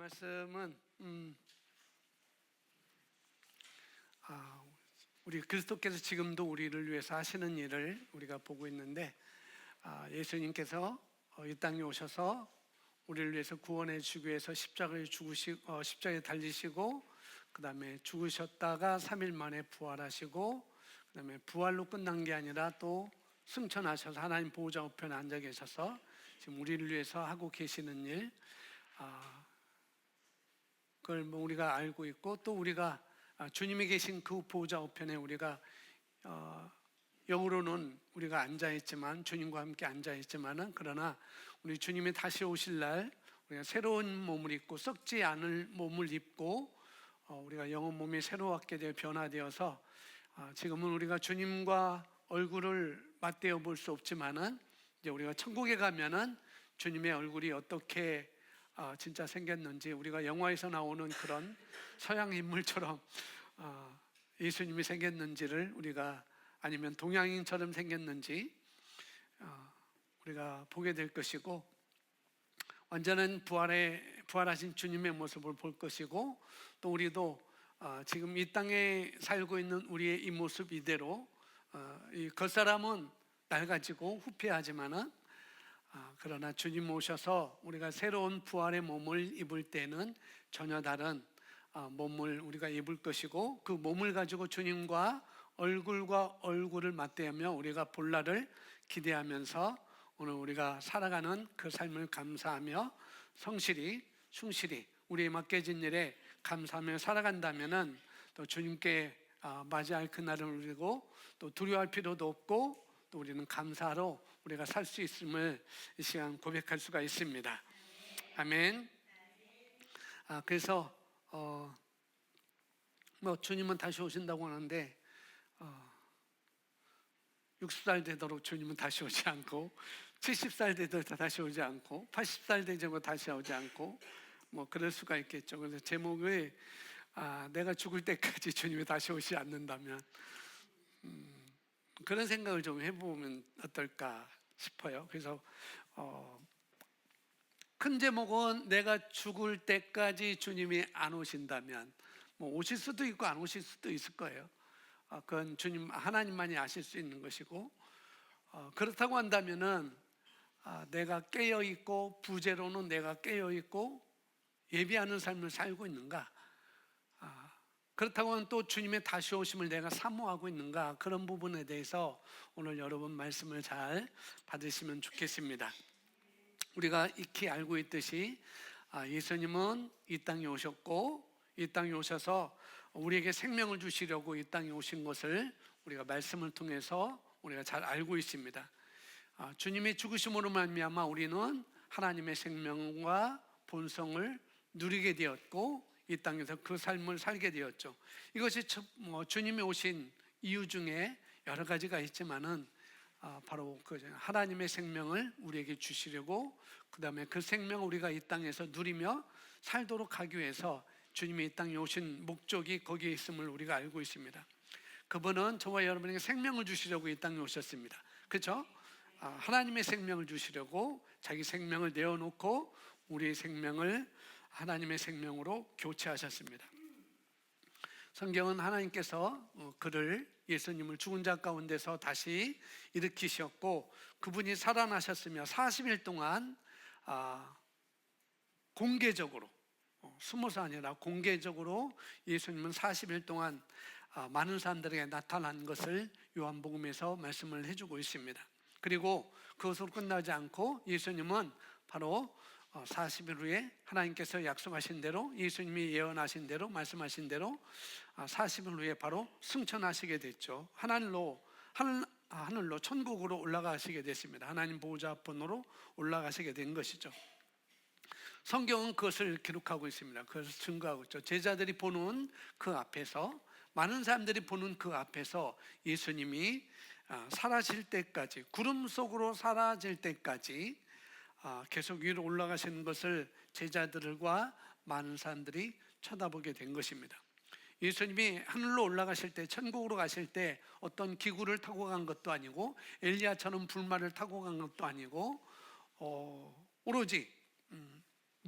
말씀은 우리 그리스도께서 지금도 우리를 위해서 하시는 일을 우리가 보고 있는데, 예수님께서 이 땅에 오셔서 우리를 위해서 구원해 주기 위해서 십자가에 달리시고, 그 다음에 죽으셨다가 3일 만에 부활하시고, 그 다음에 부활로 끝난 게 아니라 또 승천하셔서 하나님 보호자 우편에 앉아 계셔서 지금 우리를 위해서 하고 계시는 일, 그걸 우리가 알고 있고, 또 우리가 주님이 계신 그 보호자 우편에 우리가 영으로는 우리가 앉아있지만, 주님과 함께 앉아있지만은, 그러나 우리 주님이 다시 오실 날 우리가 새로운 몸을 입고, 썩지 않을 몸을 입고, 우리가 영혼 몸이 새로웠게 되어 변화되어서, 지금은 우리가 주님과 얼굴을 맞대어 볼 수 없지만은, 이제 우리가 천국에 가면은 주님의 얼굴이 어떻게 진짜 생겼는지, 우리가 영화에서 나오는 그런 서양 인물처럼 예수님이 생겼는지를 우리가, 아니면 동양인처럼 생겼는지 우리가 보게 될 것이고, 완전한 부활하신 주님의 모습을 볼 것이고, 또 우리도 지금 이 땅에 살고 있는 우리의 이 모습 이대로, 이 겉사람은 낡아지고 후패하지만은, 그러나 주님 오셔서 우리가 새로운 부활의 몸을 입을 때는 전혀 다른 몸을 우리가 입을 것이고, 그 몸을 가지고 주님과 얼굴과 얼굴을 맞대하며 우리가 볼 날을 기대하면서 오늘 우리가 살아가는 그 삶을 감사하며 성실히 충실히 우리의 맡겨진 일에 감사하며 살아간다면은, 또 주님께 맞이할 그날을 누리고, 또 두려워할 필요도 없고, 또 우리는 감사로 우리가 살 수 있음을 이 시간 고백할 수가 있습니다. 아멘. 그래서 주님은 다시 오신다고 하는데, 60살 되도록 주님은 다시 오지 않고, 70살 되도록 다시 오지 않고, 80살 되도록 다시 오지 않고, 그럴 수가 있겠죠. 그래서 제목이 내가 죽을 때까지 주님이 다시 오지 않는다면, 그런 생각을 좀 해보면 어떨까 싶어요. 그래서 큰 제목은 내가 죽을 때까지 주님이 안 오신다면, 오실 수도 있고 안 오실 수도 있을 거예요. 그건 하나님만이 아실 수 있는 것이고, 그렇다고 한다면은 내가 깨어있고, 부재로는 내가 깨어있고 예비하는 삶을 살고 있는가, 그렇다고 하면 또 주님의 다시 오심을 내가 사모하고 있는가, 그런 부분에 대해서 오늘 여러분 말씀을 잘 받으시면 좋겠습니다. 우리가 익히 알고 있듯이 예수님은 이 땅에 오셨고, 이 땅에 오셔서 우리에게 생명을 주시려고 이 땅에 오신 것을 우리가 말씀을 통해서 우리가 잘 알고 있습니다. 주님의 죽으심으로 말미암아 우리는 하나님의 생명과 본성을 누리게 되었고, 이 땅에서 그 삶을 살게 되었죠. 이것이 주님이 오신 이유 중에 여러 가지가 있지만은, 바로 그 하나님의 생명을 우리에게 주시려고, 그 다음에 그 생명을 우리가 이 땅에서 누리며 살도록 하기 위해서 주님이 이 땅에 오신 목적이 거기에 있음을 우리가 알고 있습니다. 그분은 저와 여러분에게 생명을 주시려고 이 땅에 오셨습니다. 그렇죠? 하나님의 생명을 주시려고 자기 생명을 내어놓고 우리의 생명을 하나님의 생명으로 교체하셨습니다. 성경은 하나님께서 예수님을 죽은 자 가운데서 다시 일으키셨고, 그분이 살아나셨으며 40일 동안 공개적으로, 숨어서 아니라 공개적으로 예수님은 40일 동안 많은 사람들에게 나타난 것을 요한복음에서 말씀을 해주고 있습니다. 그리고 그것으로 끝나지 않고 예수님은 바로 40일 후에 하나님께서 약속하신 대로, 예수님이 예언하신 대로, 말씀하신 대로 40일 후에 바로 승천하시게 됐죠. 하늘로 천국으로 올라가시게 됐습니다. 하나님 보호자 앞으로 올라가시게 된 것이죠. 성경은 그것을 기록하고 있습니다. 그것을 증거하고 있죠. 제자들이 보는 그 앞에서, 많은 사람들이 보는 그 앞에서 예수님이 사라질 때까지, 구름 속으로 사라질 때까지 계속 위로 올라가시는 것을 제자들과 많은 사람들이 쳐다보게 된 것입니다. 예수님이 하늘로 올라가실 때, 천국으로 가실 때 어떤 기구를 타고 간 것도 아니고, 엘리야처럼 불말을 타고 간 것도 아니고, 오로지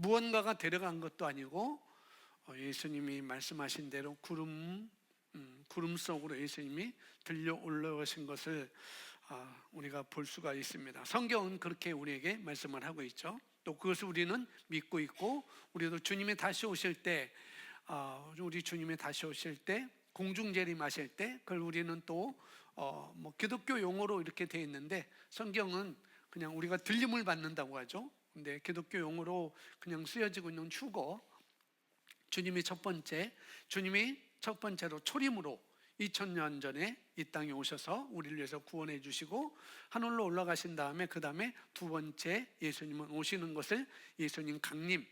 무언가가 데려간 것도 아니고 예수님이 말씀하신 대로 구름 속으로 예수님이 들려 올라오신 것을 우리가 볼 수가 있습니다. 성경은 그렇게 우리에게 말씀을 하고 있죠. 또 그것을 우리는 믿고 있고, 우리도 주님이 다시 오실 때, 우리 주님이 다시 오실 때 공중 재림하실 때 그걸 우리는 또 뭐 기독교 용어로 이렇게 되어 있는데, 성경은 그냥 우리가 들림을 받는다고 하죠. 근데 기독교 용어로 그냥 쓰여지고 있는 휴거, 주님이 첫 번째로 초림으로 2000년 전에 이 땅에 오셔서 우리를 위해서 구원해 주시고 하늘로 올라가신 다음에, 그 다음에 두 번째 예수님은 오시는 것을 예수님 강림,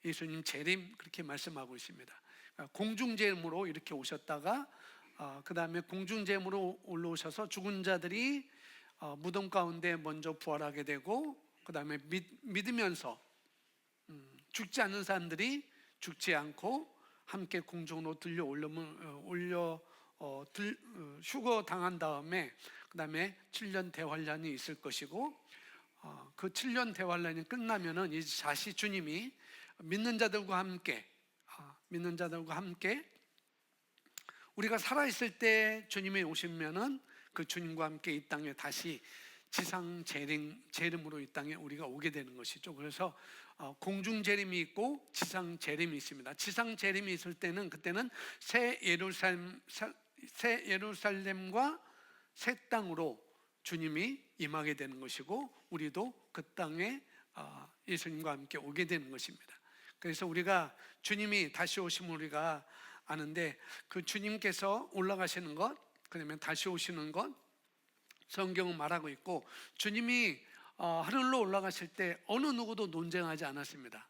예수님 재림, 그렇게 말씀하고 있습니다. 공중재림으로 이렇게 오셨다가 그 다음에 공중재림으로 올라오셔서 죽은 자들이 무덤 가운데 먼저 부활하게 되고, 그 다음에 믿으면서 죽지 않는 사람들이 죽지 않고 함께 공중으로 들려 휴거 당한 다음에, 그 다음에 7년 대환란이 있을 것이고, 그 7년 대환란이 끝나면은 이제 다시 주님이 믿는 자들과 함께 우리가 살아있을 때 주님이 오시면은 그 주님과 함께 이 땅에 다시 지상 재림으로 이 땅에 우리가 오게 되는 것이죠. 그래서 공중 재림이 있고 지상 재림이 있습니다. 지상 재림이 있을 때는, 그때는 새 예루살렘과 새 땅으로 주님이 임하게 되는 것이고, 우리도 그 땅에 예수님과 함께 오게 되는 것입니다. 그래서 우리가 주님이 다시 오심을 우리가 아는데, 그 주님께서 올라가시는 것, 그다음에 다시 오시는 것, 성경은 말하고 있고, 주님이 하늘로 올라가실 때 어느 누구도 논쟁하지 않았습니다.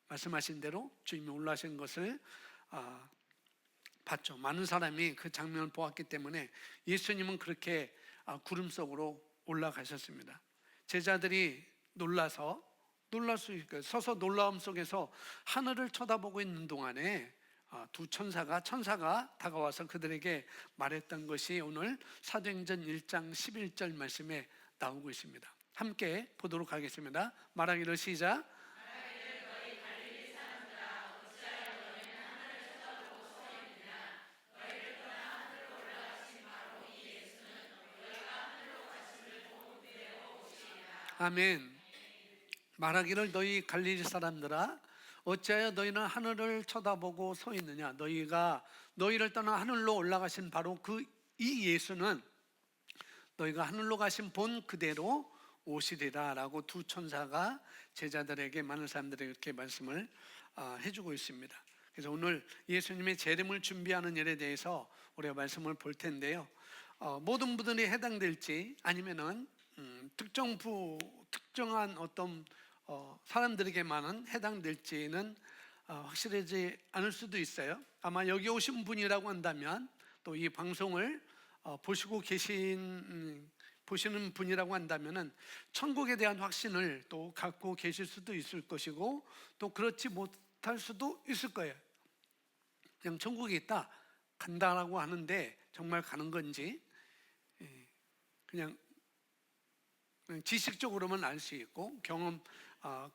말씀하신 대로 주님이 올라가신 것을 봤죠. 많은 사람이 그 장면을 보았기 때문에 예수님은 그렇게 구름 속으로 올라가셨습니다. 제자들이 놀랄 수 있고, 서서 놀라움 속에서 하늘을 쳐다보고 있는 동안에 두 천사가 다가와서 그들에게 말했던 것이 오늘 사도행전 1장 11절 말씀에 나오고 있습니다. 함께 보도록 하겠습니다. 말하기를 시작. 아멘. 말하기를 너희 갈릴리 사람들아, 어찌하여 너희는 하늘을 쳐다보고 서 있느냐. 너희를 떠나 하늘로 올라가신 바로 이 예수는 너희가 하늘로 가신 본 그대로 오시리라 라고 두 천사가 제자들에게, 많은 사람들에게 이렇게 말씀을 해주고 있습니다. 그래서 오늘 예수님의 재림을 준비하는 일에 대해서 우리가 말씀을 볼 텐데요, 모든 분들이 해당될지 아니면은 특정한 어떤 사람들에게만은 해당될지는 확실하지 않을 수도 있어요. 아마 여기 오신 분이라고 한다면, 또 이 방송을 보시는 분이라고 한다면은 천국에 대한 확신을 또 갖고 계실 수도 있을 것이고, 또 그렇지 못할 수도 있을 거예요. 그냥 천국에 간다라고 하는데 정말 가는 건지 그냥 지식적으로만 알 수 있고,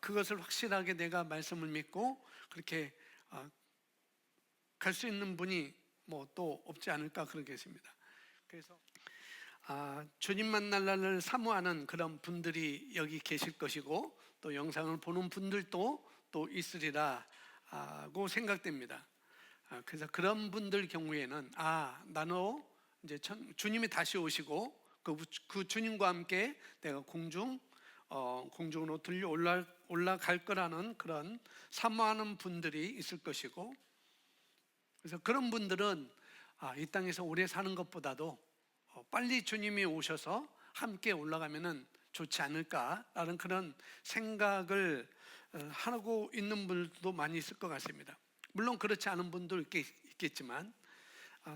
그것을 확실하게 내가 말씀을 믿고 그렇게 갈 수 있는 분이 뭐 또 없지 않을까 그러겠습니다. 그래서 주님 만날 날을 사모하는 그런 분들이 여기 계실 것이고, 또 영상을 보는 분들도 또 있으리라고 생각됩니다. 그래서 그런 분들 경우에는 나는 이제 주님이 다시 오시고 그 주님과 함께 내가 공중으로 들려 올라갈 거라는 그런 사모하는 분들이 있을 것이고, 그래서 그런 분들은 이 땅에서 오래 사는 것보다도 빨리 주님이 오셔서 함께 올라가면은 좋지 않을까라는 그런 생각을 하고 있는 분들도 많이 있을 것 같습니다. 물론 그렇지 않은 분도 있겠지만,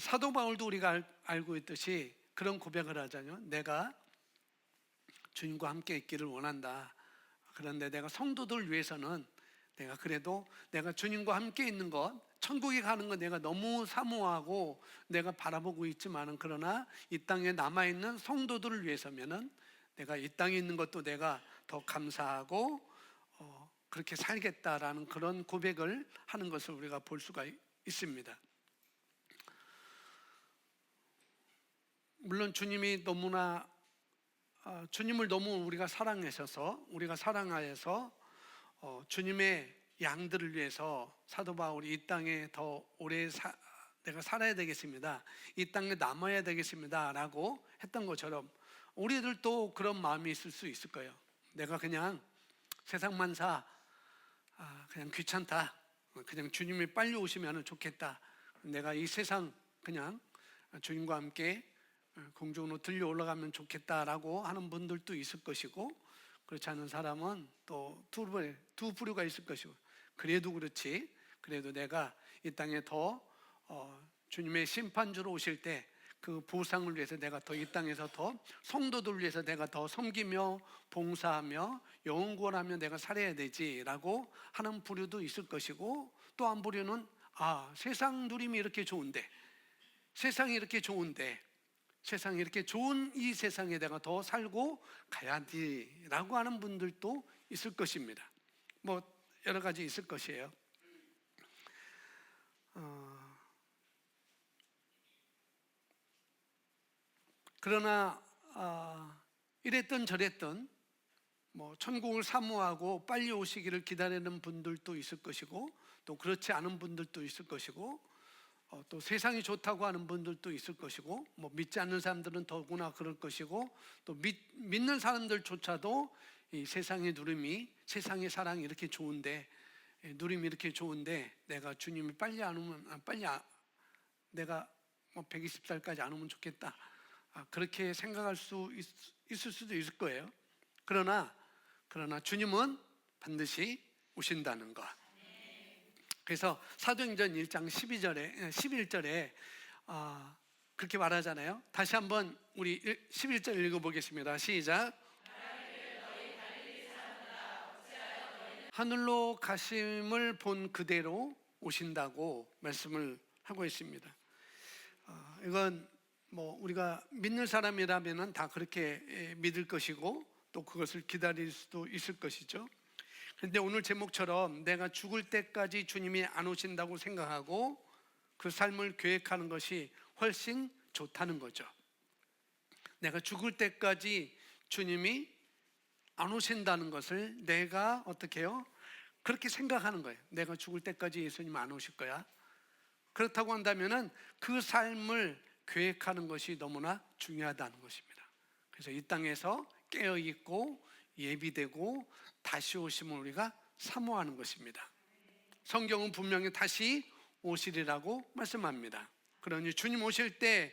사도 바울도 우리가 알고 있듯이 그런 고백을 하잖아요. 내가 주님과 함께 있기를 원한다. 그런데 내가 성도들 위해서는 내가 주님과 함께 있는 것, 천국에 가는 것 내가 너무 사모하고 내가 바라보고 있지만은, 그러나 이 땅에 남아있는 성도들을 위해서면은 내가 이 땅에 있는 것도 내가 더 감사하고 그렇게 살겠다라는 그런 고백을 하는 것을 우리가 볼 수가 있습니다. 물론 주님이 너무나 주님을 너무 우리가 사랑하셔서 우리가 사랑하여서 주님의 양들을 위해서 사도 바울이 이 땅에 더 오래 내가 살아야 되겠습니다. 이 땅에 남아야 되겠습니다. 라고 했던 것처럼 우리들도 그런 마음이 있을 수 있을 거예요. 내가 그냥 세상만 그냥 귀찮다. 그냥 주님이 빨리 오시면 좋겠다. 내가 이 세상 그냥 주님과 함께 공중으로 들려 올라가면 좋겠다라고 하는 분들도 있을 것이고, 그렇지 않은 사람은 또 두 부류가 있을 것이고, 그래도 그렇지, 그래도 내가 이 땅에 더 주님의 심판주로 오실 때 그 보상을 위해서 내가 더 이 땅에서 더 성도들 위해서 내가 더 섬기며 봉사하며 영혼 구원하며 내가 살아야 되지라고 하는 부류도 있을 것이고, 또 한 부류는 세상 누림이 이렇게 좋은데, 세상이 이렇게 좋은데, 세상이 이렇게 좋은 이 세상에 내가 더 살고 가야지라고 하는 분들도 있을 것입니다. 뭐 여러 가지 있을 것이에요. 그러나 이랬던 저랬던 뭐 천국을 사모하고 빨리 오시기를 기다리는 분들도 있을 것이고, 또 그렇지 않은 분들도 있을 것이고, 또 세상이 좋다고 하는 분들도 있을 것이고, 뭐 믿지 않는 사람들은 더구나 그럴 것이고, 또 믿는 사람들조차도 이 세상의 누림이, 세상의 사랑이 이렇게 좋은데, 누림이 이렇게 좋은데 내가 주님이 빨리 안 오면 내가 뭐 120살까지 안 오면 좋겠다, 그렇게 생각할 수 있을 수도 있을 거예요. 그러나 주님은 반드시 오신다는 것. 그래서 사도행전 1장 11절에 그렇게 말하잖아요. 다시 한번 우리 11절 읽어보겠습니다. 시작. 하늘로 가심을 본 그대로 오신다고 말씀을 하고 있습니다. 이건 뭐 우리가 믿는 사람이라면 다 그렇게 믿을 것이고, 또 그것을 기다릴 수도 있을 것이죠. 그런데 오늘 제목처럼 내가 죽을 때까지 주님이 안 오신다고 생각하고 그 삶을 계획하는 것이 훨씬 좋다는 거죠. 내가 죽을 때까지 주님이 안 오신다는 것을 내가 어떻게 해요? 그렇게 생각하는 거예요. 내가 죽을 때까지 예수님 안 오실 거야. 그렇다고 한다면은 그 삶을 계획하는 것이 너무나 중요하다는 것입니다. 그래서 이 땅에서 깨어 있고 예비되고 다시 오심을 우리가 사모하는 것입니다. 성경은 분명히 다시 오시리라고 말씀합니다. 그러니 주님 오실 때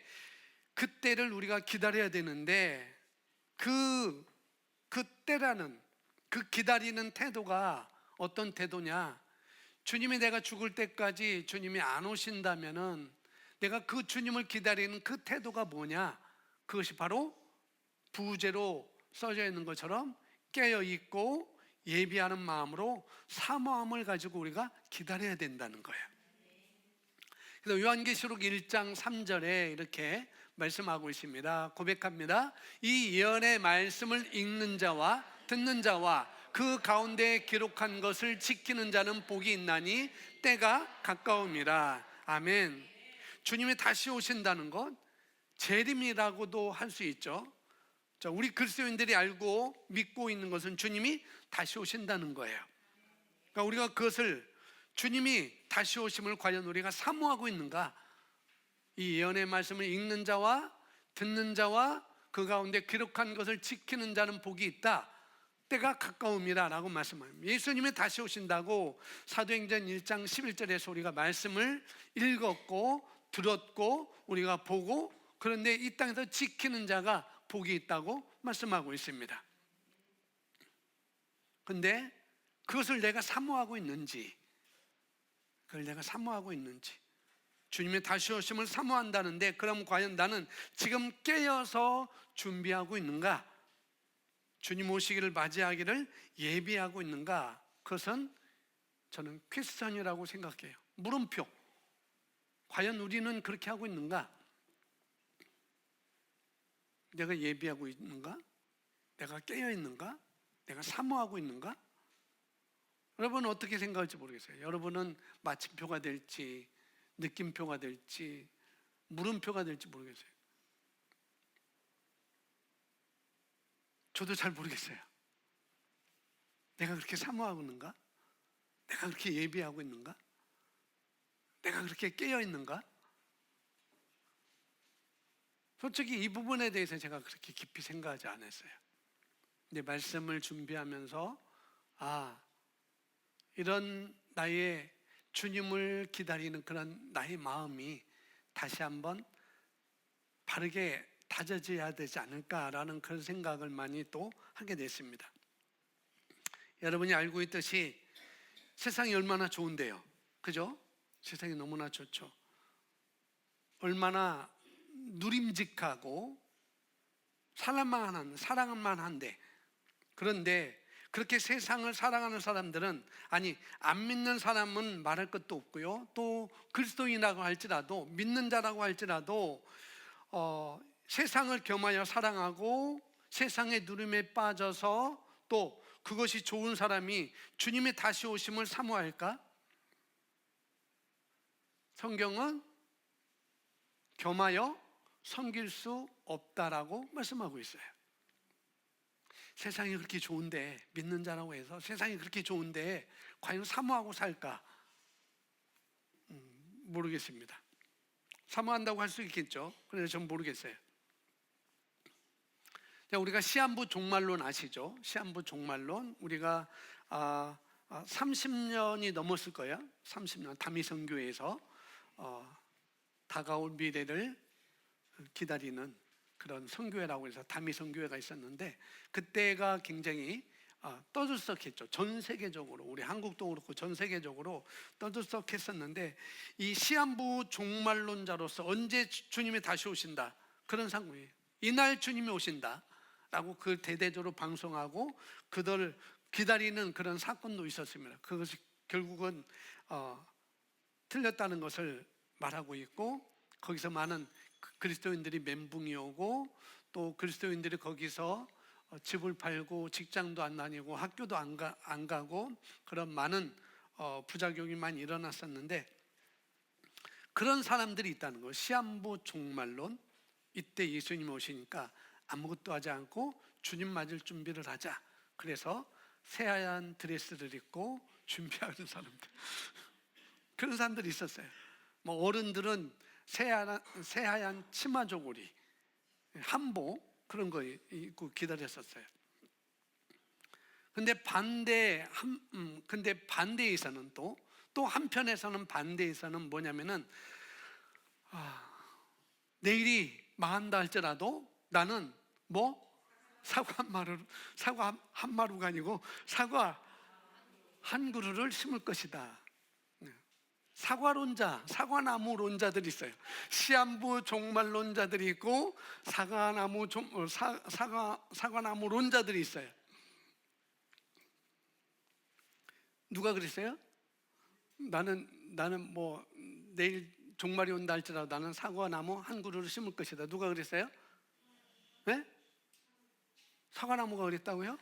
그때를 우리가 기다려야 되는데, 그때라는 그 기다리는 태도가 어떤 태도냐? 주님이 내가 죽을 때까지 주님이 안 오신다면은 내가 그 주님을 기다리는 그 태도가 뭐냐? 그것이 바로 부제로 써져 있는 것처럼 깨어 있고 예비하는 마음으로 사모함을 가지고 우리가 기다려야 된다는 거예요. 그래서 요한계시록 1장 3절에 이렇게 말씀하고 있습니다. 고백합니다. 이 예언의 말씀을 읽는 자와 듣는 자와 그 가운데 기록한 것을 지키는 자는 복이 있나니 때가 가까움이라. 아멘. 주님이 다시 오신다는 것, 재림이라고도 할 수 있죠. 우리 그리스도인들이 알고 믿고 있는 것은 주님이 다시 오신다는 거예요. 그러니까 우리가 그것을, 주님이 다시 오심을 과연 우리가 사모하고 있는가? 이 예언의 말씀을 읽는 자와 듣는 자와 그 가운데 기록한 것을 지키는 자는 복이 있다. 때가 가까움이라 라고 말씀합니다. 예수님이 다시 오신다고 사도행전 1장 11절에서 우리가 말씀을 읽었고 들었고 우리가 보고, 그런데 이 땅에서 지키는 자가 복이 있다고 말씀하고 있습니다. 그런데 그것을 내가 사모하고 있는지, 주님의 다시 오심을 사모한다는데, 그럼 과연 나는 지금 깨어서 준비하고 있는가? 주님 오시기를 맞이하기를 예비하고 있는가? 그것은 저는 퀘스천이라고 생각해요. 물음표. 과연 우리는 그렇게 하고 있는가? 내가 예비하고 있는가? 내가 깨어 있는가? 내가 사모하고 있는가? 여러분은 어떻게 생각할지 모르겠어요. 여러분은 마침표가 될지 느낌표가 될지 물음표가 될지 모르겠어요. 저도 잘 모르겠어요. 내가 그렇게 사모하고 있는가? 내가 그렇게 예비하고 있는가? 내가 그렇게 깨어 있는가? 솔직히 이 부분에 대해서 제가 그렇게 깊이 생각하지 않았어요. 근데 말씀을 준비하면서 이런 나의 주님을 기다리는 그런 나의 마음이 다시 한번 바르게 다져져야 되지 않을까라는 그런 생각을 많이 또 하게 됐습니다. 여러분이 알고 있듯이 세상이 얼마나 좋은데요. 그죠? 세상이 너무나 좋죠. 얼마나 누림직하고 사랑만 한데, 그런데 그렇게 세상을 사랑하는 사람들은, 아니 안 믿는 사람은 말할 것도 없고요, 또 그리스도인이라고 할지라도, 믿는 자라고 할지라도 세상을 겸하여 사랑하고 세상의 누림에 빠져서 또 그것이 좋은 사람이 주님의 다시 오심을 사모할까? 성경은 겸하여 섬길 수 없다라고 말씀하고 있어요. 세상이 그렇게 좋은데, 믿는 자라고 해서 세상이 그렇게 좋은데 과연 사모하고 살까? 모르겠습니다. 사모한다고 할 수 있겠죠. 그런데 전 모르겠어요. 우리가 시한부 종말론 아시죠? 시한부 종말론, 우리가 30년이 넘었을 거예요. 30년 다미선교회에서 다가올 미래를 기다리는 그런 선교회라고 해서 다미선교회가 있었는데, 그때가 굉장히 떠들썩했죠. 전 세계적으로, 우리 한국도 그렇고 전 세계적으로 떠들썩했었는데, 이 시한부 종말론자로서 언제 주님이 다시 오신다, 그런 상황이에요. 이날 주님이 오신다 라고 그 대대적으로 방송하고 그들 기다리는 그런 사건도 있었습니다. 그것이 결국은 틀렸다는 것을 말하고 있고, 거기서 많은 그리스도인들이 멘붕이 오고, 또 그리스도인들이 거기서 집을 팔고 직장도 안 다니고 학교도 안 가고 그런 많은 부작용이 많이 일어났었는데, 그런 사람들이 있다는 거예요. 시한부 종말론, 이때 예수님이 오시니까 아무것도 하지 않고 주님 맞을 준비를 하자. 그래서 새하얀 드레스를 입고 준비하는 사람들, 그런 사람들이 있었어요. 뭐 어른들은 새하얀 치마 저고리, 한복 그런 거 입고 기다렸었어요. 근데 반대에서는 또 한편에서는 반대에서는 뭐냐면은 내일이 망한다 할지라도 나는 사과 한 마루가 아니고 사과 한 그루를 심을 것이다. 사과나무론자들이 있어요. 시한부 종말론자들이 있고 사과나무론자들이 있어요. 누가 그랬어요? 나는 내일 종말이 온다 할지라도 나는 사과나무 한 그루를 심을 것이다. 누가 그랬어요? 네? 사과나무가 그랬다고요?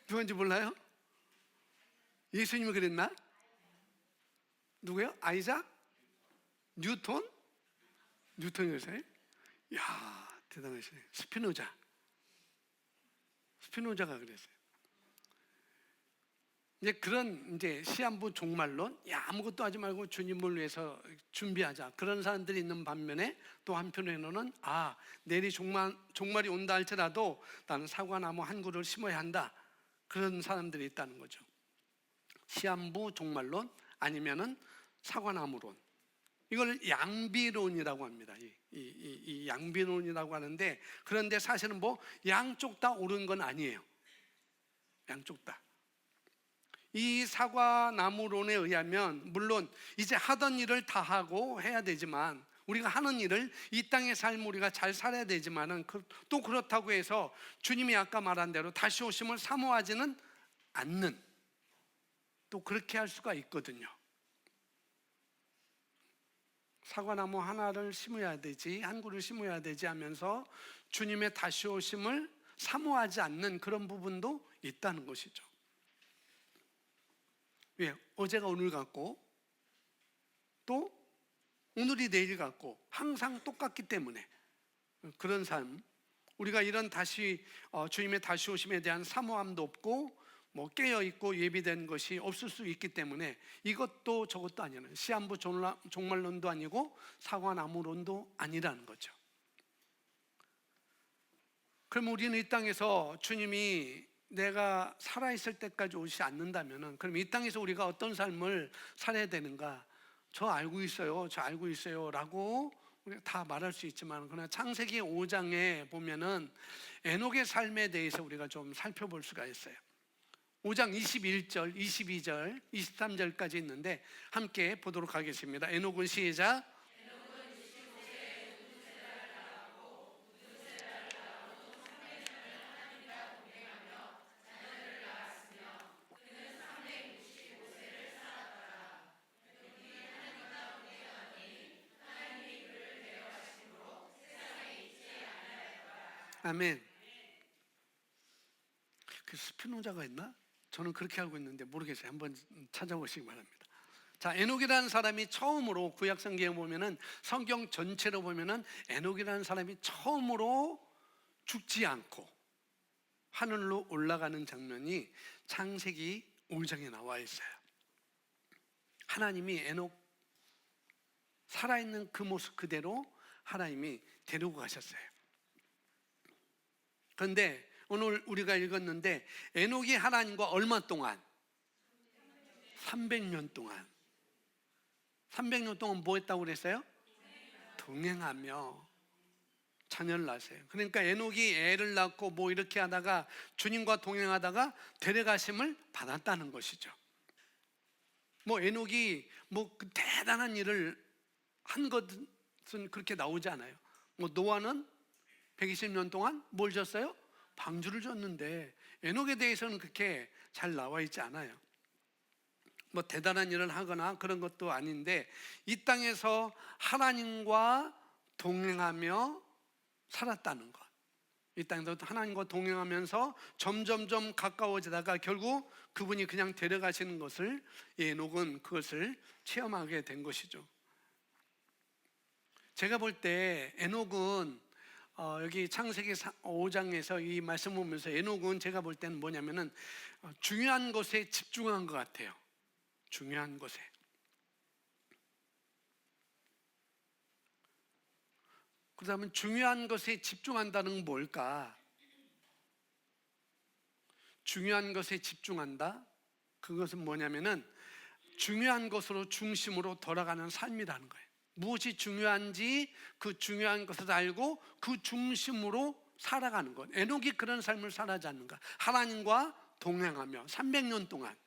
누군지 몰라요? 예수님이 그랬나? 누구요? 아이작? 뉴턴이 그랬어요? 이야, 대단하시네. 스피노자가 그랬어요. 이제 시한부 종말론, 아무것도 하지 말고 주님을 위해서 준비하자, 그런 사람들이 있는 반면에, 또 한편에는 내일이 종말이 온다 할지라도 나는 사과나무 한 그루를 심어야 한다, 그런 사람들이 있다는 거죠. 시한부 종말론 아니면은 사과나무론, 이걸 양비론이라고 합니다. 이 양비론이라고 하는데, 그런데 사실은 양쪽 다 옳은 건 아니에요. 양쪽 다. 이 사과나무론에 의하면 물론 이제 하던 일을 다 하고 해야 되지만, 우리가 하는 일을, 이 땅의 삶 우리가 잘 살아야 되지만은 또 그렇다고 해서 주님이 아까 말한 대로 다시 오심을 사모하지는 않는, 또 그렇게 할 수가 있거든요. 사과나무 하나를 심어야 되지, 한 그루를 심어야 되지 하면서 주님의 다시 오심을 사모하지 않는 그런 부분도 있다는 것이죠. 왜? 어제가 오늘 같고 또 오늘이 내일 같고 항상 똑같기 때문에 그런 삶, 우리가 이런 주님의 다시 오심에 대한 사모함도 없고 뭐 깨어있고 예비된 것이 없을 수 있기 때문에 이것도 저것도 아니라는, 시한부 종말론도 아니고 사과나무론도 아니라는 거죠. 그럼 우리는 이 땅에서 주님이 내가 살아있을 때까지 오시지 않는다면 그럼 이 땅에서 우리가 어떤 삶을 살아야 되는가? 저 알고 있어요 라고 우리가 다 말할 수 있지만, 그러나 창세기 5장에 보면은 에녹의 삶에 대해서 우리가 좀 살펴볼 수가 있어요. 5장 21절, 22절, 23절까지 있는데 함께 보도록 하겠습니다. 에녹은 시작. 아멘. 그 스피노자가 있나? 저는 그렇게 알고 있는데 모르겠어요. 한번 찾아보시기 바랍니다. 자, 에녹이라는 사람이 처음으로 구약 성경에 보면은, 성경 전체로 보면은 에녹이라는 사람이 처음으로 죽지 않고 하늘로 올라가는 장면이 창세기 5장에 나와 있어요. 하나님이 에녹 살아있는 그 모습 그대로 하나님이 데리고 가셨어요. 그런데 오늘 우리가 읽었는데 에녹이 하나님과 얼마 동안? 300년 동안. 300년 동안 뭐 했다고 그랬어요? 동행하며 자녀를 낳았어요. 그러니까 에녹이 애를 낳고 뭐 이렇게 하다가 주님과 동행하다가 데려가심을 받았다는 것이죠. 뭐 에녹이 뭐 그 대단한 일을 한 것은 그렇게 나오지 않아요. 뭐 노아는 120년 동안 뭘 졌어요? 방주를 졌는데 에녹에 대해서는 그렇게 잘 나와 있지 않아요. 뭐 대단한 일을 하거나 그런 것도 아닌데 이 땅에서 하나님과 동행하며 살았다는 것. 이 땅에서 하나님과 동행하면서 점점점 가까워지다가 결국 그분이 그냥 데려가시는 것을, 에녹은 그것을 체험하게 된 것이죠. 제가 볼 때 에녹은 여기 창세기 5장에서 이 말씀 보면서 에녹은 제가 볼 때는 뭐냐면은 중요한 것에 집중한 것 같아요. 중요한 것에. 그렇다면 중요한 것에 집중한다는 건 뭘까? 중요한 것에 집중한다? 그것은 뭐냐면은 중요한 것으로 중심으로 돌아가는 삶이라는 거예요. 무엇이 중요한지 그 중요한 것을 알고 그 중심으로 살아가는 것. 에녹이 그런 삶을 살아지 않는가? 하나님과 동행하며 300년 동안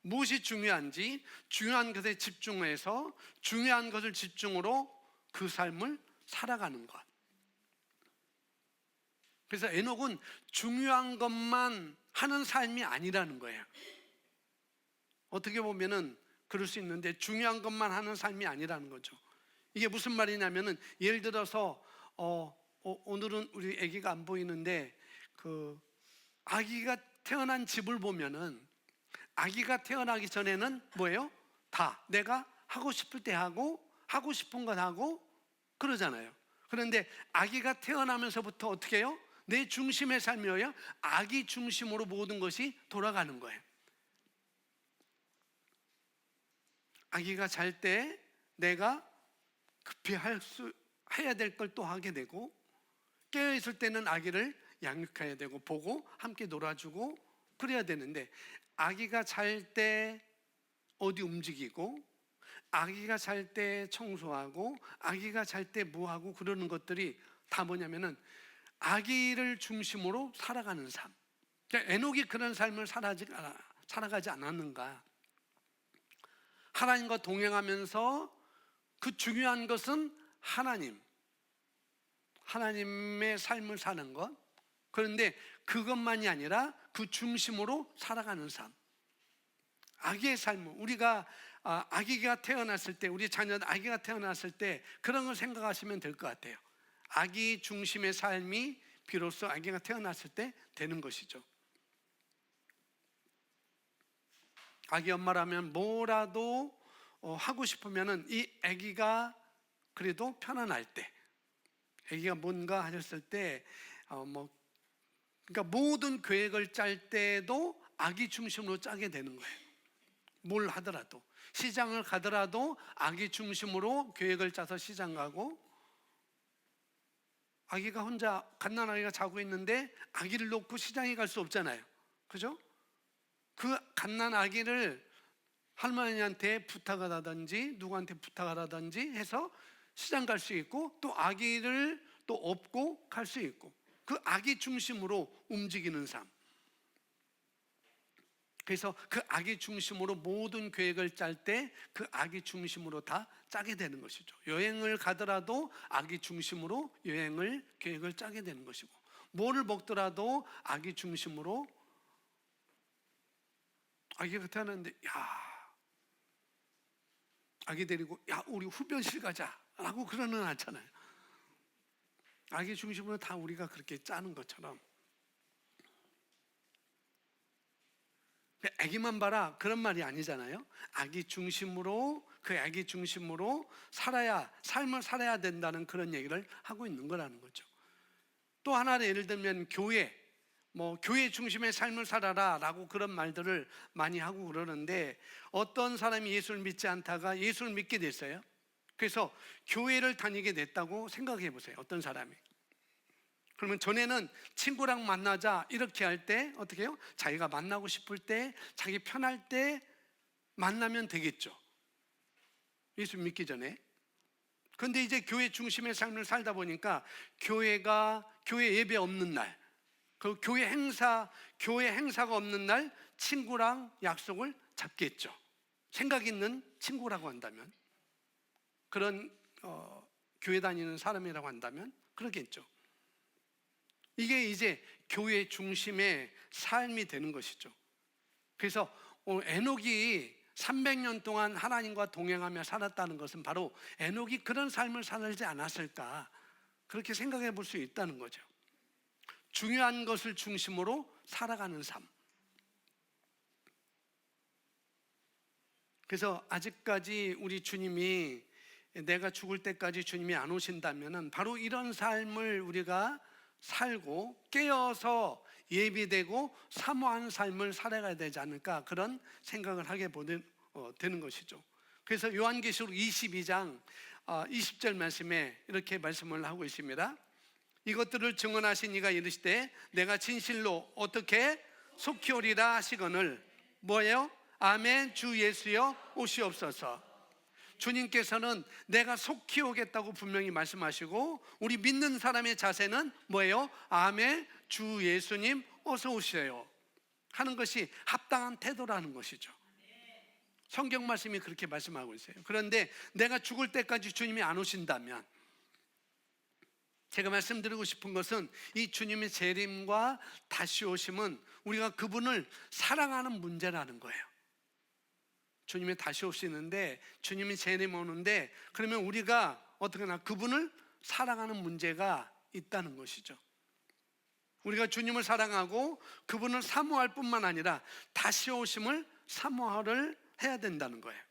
무엇이 중요한지 중요한 것에 집중해서 중요한 것을 집중으로 그 삶을 살아가는 것. 그래서 에녹은 중요한 것만 하는 삶이 아니라는 거예요. 어떻게 보면은 그럴 수 있는데 중요한 것만 하는 삶이 아니라는 거죠. 이게 무슨 말이냐면은 예를 들어서 오늘은 우리 아기가 안 보이는데 그 아기가 태어난 집을 보면은 아기가 태어나기 전에는 뭐예요? 다 내가 하고 싶을 때 하고 하고 싶은 것 하고 그러잖아요. 그런데 아기가 태어나면서부터 어떻게 해요? 내 중심의 삶이어야 아기 중심으로 모든 것이 돌아가는 거예요. 아기가 잘 때 내가 급히 해야 될 걸 또 하게 되고, 깨어있을 때는 아기를 양육해야 되고 보고 함께 놀아주고 그래야 되는데, 아기가 잘 때 어디 움직이고 아기가 잘 때 청소하고 아기가 잘 때 뭐하고 그러는 것들이 다 뭐냐면은 아기를 중심으로 살아가는 삶. 그러니까 에녹이 그런 삶을 살아가지 않았는가? 하나님과 동행하면서 그 중요한 것은 하나님의 삶을 사는 것. 그런데 그것만이 아니라 그 중심으로 살아가는 삶. 아기의 삶은 우리가 아기가 태어났을 때, 우리 자녀 아기가 태어났을 때 그런 걸 생각하시면 될 것 같아요. 아기 중심의 삶이 비로소 아기가 태어났을 때 되는 것이죠. 아기 엄마라면 뭐라도 하고 싶으면은 이 아기가 그래도 편안할 때, 아기가 뭔가 하셨을 때, 그러니까 모든 계획을 짤 때도 아기 중심으로 짜게 되는 거예요. 뭘 하더라도, 시장을 가더라도 아기 중심으로 계획을 짜서 시장 가고, 아기가 혼자 갓난아기가 자고 있는데 아기를 놓고 시장에 갈 수 없잖아요. 그죠? 그 갓난아기를 할머니한테 부탁을 하든지 누구한테 부탁을 하든지 해서 시장 갈 수 있고, 또 아기를 또 업고 갈 수 있고, 그 아기 중심으로 움직이는 삶. 그래서 그 아기 중심으로 모든 계획을 짤 때 그 아기 중심으로 다 짜게 되는 것이죠. 여행을 가더라도 아기 중심으로 여행을 계획을 짜게 되는 것이고, 뭐를 먹더라도 아기 중심으로. 아기가 태어났는데 아기 데리고 우리 흡연실 가자 라고 그러는 않잖아요. 아기 중심으로 다 우리가 그렇게 짜는 것처럼, 아기만 봐라 그런 말이 아니잖아요. 아기 중심으로, 그 아기 중심으로 삶을 살아야 된다는 그런 얘기를 하고 있는 거라는 거죠. 또 하나를 예를 들면 교회 중심의 삶을 살아라 라고 그런 말들을 많이 하고 그러는데, 어떤 사람이 예수를 믿지 않다가 예수를 믿게 됐어요. 그래서 교회를 다니게 됐다고 생각해 보세요. 어떤 사람이. 그러면 전에는 친구랑 만나자 이렇게 할 때 어떻게 해요? 자기가 만나고 싶을 때, 자기 편할 때 만나면 되겠죠, 예수 믿기 전에. 그런데 이제 교회 중심의 삶을 살다 보니까 교회 예배 없는 날, 그 교회 행사가 없는 날 친구랑 약속을 잡겠죠. 생각 있는 친구라고 한다면, 그런 교회 다니는 사람이라고 한다면 그러겠죠. 이게 이제 교회 중심의 삶이 되는 것이죠. 그래서 에녹이 300년 동안 하나님과 동행하며 살았다는 것은 바로 에녹이 그런 삶을 살지 않았을까, 그렇게 생각해 볼 수 있다는 거죠. 중요한 것을 중심으로 살아가는 삶. 그래서 아직까지 우리 주님이, 내가 죽을 때까지 주님이 안 오신다면 바로 이런 삶을 우리가 살고 깨어서 예비되고 사모하는 삶을 살아가야 되지 않을까, 그런 생각을 하게 되는 것이죠. 그래서 요한계시록 22장 20절 말씀에 이렇게 말씀을 하고 있습니다. 이것들을 증언하신 이가 이르시되 내가 진실로 어떻게 속히 오리라 하시거늘 뭐예요? 아멘. 주 예수여 오시옵소서. 주님께서는 내가 속히 오겠다고 분명히 말씀하시고, 우리 믿는 사람의 자세는 뭐예요? 아멘. 주 예수님 어서 오세요 하는 것이 합당한 태도라는 것이죠. 성경 말씀이 그렇게 말씀하고 있어요. 그런데 내가 죽을 때까지 주님이 안 오신다면, 제가 말씀드리고 싶은 것은 이 주님의 재림과 다시 오심은 우리가 그분을 사랑하는 문제라는 거예요. 주님이 다시 오시는데, 주님이 재림 오는데, 그러면 우리가 어떻게 하나 그분을 사랑하는 문제가 있다는 것이죠. 우리가 주님을 사랑하고 그분을 사모할 뿐만 아니라 다시 오심을 사모를 해야 된다는 거예요.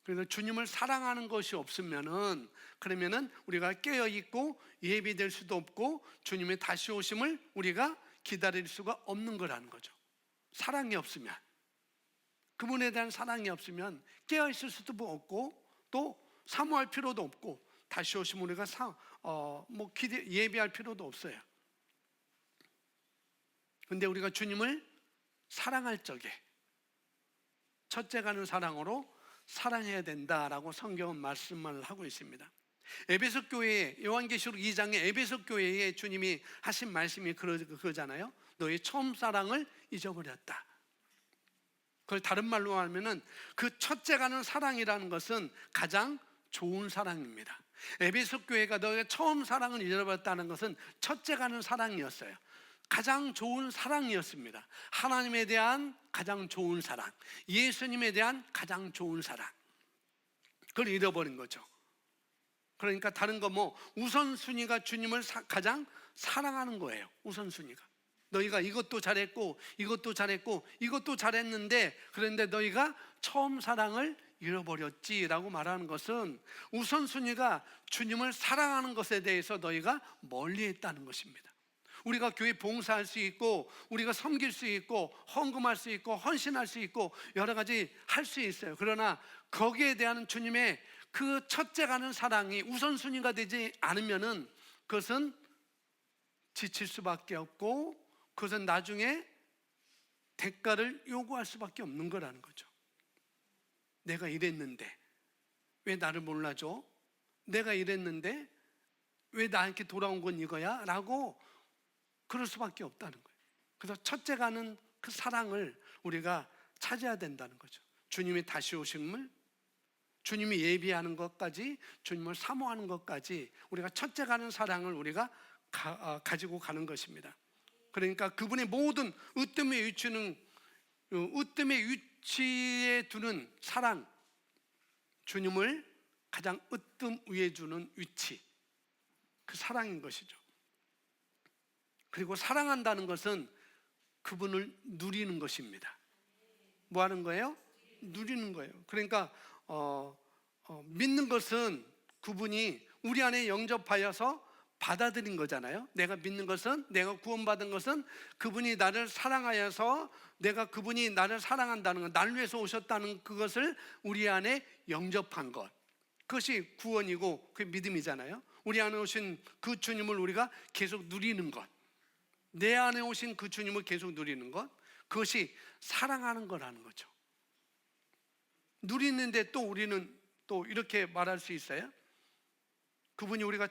그래서 주님을 사랑하는 것이 없으면은, 그러면은 우리가 깨어 있고 예비될 수도 없고 주님의 다시 오심을 우리가 기다릴 수가 없는 거라는 거죠. 사랑이 없으면, 그분에 대한 사랑이 없으면 깨어 있을 수도 없고 또 사모할 필요도 없고 다시 오시면 우리가 예비할 필요도 없어요. 그런데 우리가 주님을 사랑할 적에 첫째 가는 사랑으로 사랑해야 된다라고 성경은 말씀을 하고 있습니다. 에베소 교회, 요한계시록 2장의 에베소 교회에 주님이 하신 말씀이 그거잖아요. 너의 처음 사랑을 잊어버렸다. 그걸 다른 말로 하면은 그 첫째 가는 사랑이라는 것은 가장 좋은 사랑입니다. 에베소 교회가 너의 처음 사랑을 잃어버렸다는 것은 첫째 가는 사랑이었어요. 가장 좋은 사랑이었습니다. 하나님에 대한 가장 좋은 사랑, 예수님에 대한 가장 좋은 사랑, 그걸 잃어버린 거죠. 그러니까 다른 거 우선순위가 주님을 가장 사랑하는 거예요. 우선순위가 너희가 이것도 잘했고 이것도 잘했고 이것도 잘했는데 그런데 너희가 처음 사랑을 잃어버렸지라고 말하는 것은 우선순위가 주님을 사랑하는 것에 대해서 너희가 멀리했다는 것입니다. 우리가 교회 봉사할 수 있고 우리가 섬길 수 있고 헌금할 수 있고 헌신할 수 있고 여러 가지 할 수 있어요. 그러나 거기에 대한 주님의 그 첫째 가는 사랑이 우선순위가 되지 않으면은 그것은 지칠 수밖에 없고 그것은 나중에 대가를 요구할 수밖에 없는 거라는 거죠. 내가 이랬는데 왜 나를 몰라줘? 내가 이랬는데 왜 나한테 돌아온 건 이거야? 라고 그럴 수밖에 없다는 거예요. 그래서 첫째 가는 그 사랑을 우리가 찾아야 된다는 거죠. 주님이 다시 오심을, 주님이 예비하는 것까지, 주님을 사모하는 것까지 우리가 첫째 가는 사랑을 우리가 가지고 가는 것입니다. 그러니까 그분의 모든 으뜸에 위치에 두는 사랑, 주님을 가장 으뜸 위에 두는 위치, 그 사랑인 것이죠. 그리고 사랑한다는 것은 그분을 누리는 것입니다. 뭐 하는 거예요? 누리는 거예요. 그러니까 믿는 것은 그분이 우리 안에 영접하여서 받아들인 거잖아요. 내가 믿는 것은, 내가 구원받은 것은 그분이 나를 사랑하여서 내가 그분이 나를 사랑한다는 것, 나를 위해서 오셨다는 그것을 우리 안에 영접한 것, 그것이 구원이고 그게 믿음이잖아요. 우리 안에 오신 그 주님을 우리가 계속 누리는 것, 내 안에 오신 그 주님을 계속 누리는 것, 그것이 사랑하는 거라는 거죠. 누리는데 또 우리는 또 이렇게 말할 수 있어요. 그분이 우리가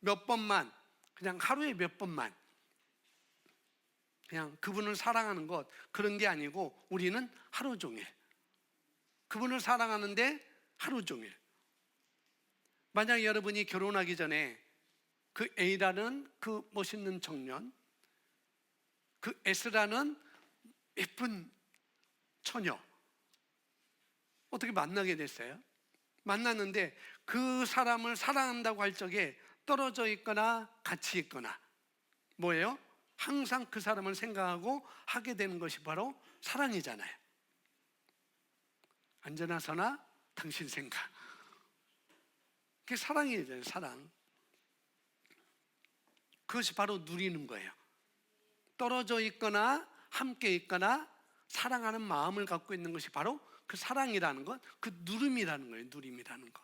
몇 번만, 그냥 하루에 몇 번만 그냥 그분을 사랑하는 것, 그런 게 아니고 우리는 하루 종일 그분을 사랑하는데 하루 종일. 만약 여러분이 결혼하기 전에 그 A라는 그 멋있는 청년, 그 S라는 예쁜 처녀 어떻게 만나게 됐어요? 만났는데 그 사람을 사랑한다고 할 적에 떨어져 있거나 같이 있거나 뭐예요? 항상 그 사람을 생각하고 하게 되는 것이 바로 사랑이잖아요. 언제나 서나 당신 생각, 그게 사랑이잖아요. 사랑. 그것이 바로 누리는 거예요. 떨어져 있거나 함께 있거나 사랑하는 마음을 갖고 있는 것이 바로 그 사랑이라는 것, 그 누름이라는 거예요. 누림이라는 것,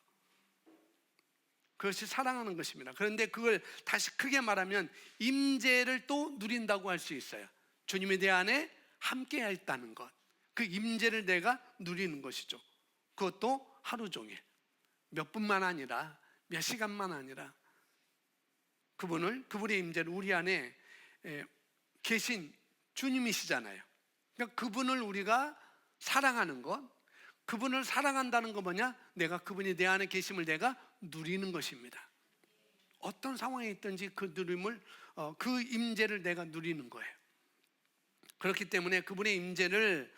그것이 사랑하는 것입니다. 그런데 그걸 다시 크게 말하면 임재를 또 누린다고 할 수 있어요. 주님의 내 안에 함께 있다는 것, 그 임재를 내가 누리는 것이죠. 그것도 하루 종일, 몇 분만 아니라 몇 시간만 아니라 그분의 임재를 우리 안에 계신 주님이시잖아요. 그러니까 그분을 우리가 사랑하는 것, 그분을 사랑한다는 거 뭐냐? 내가 그분이 내 안에 계심을 내가 누리는 것입니다. 어떤 상황에 있든지 그 누림을, 그 임재를 내가 누리는 거예요. 그렇기 때문에 그분의 임재를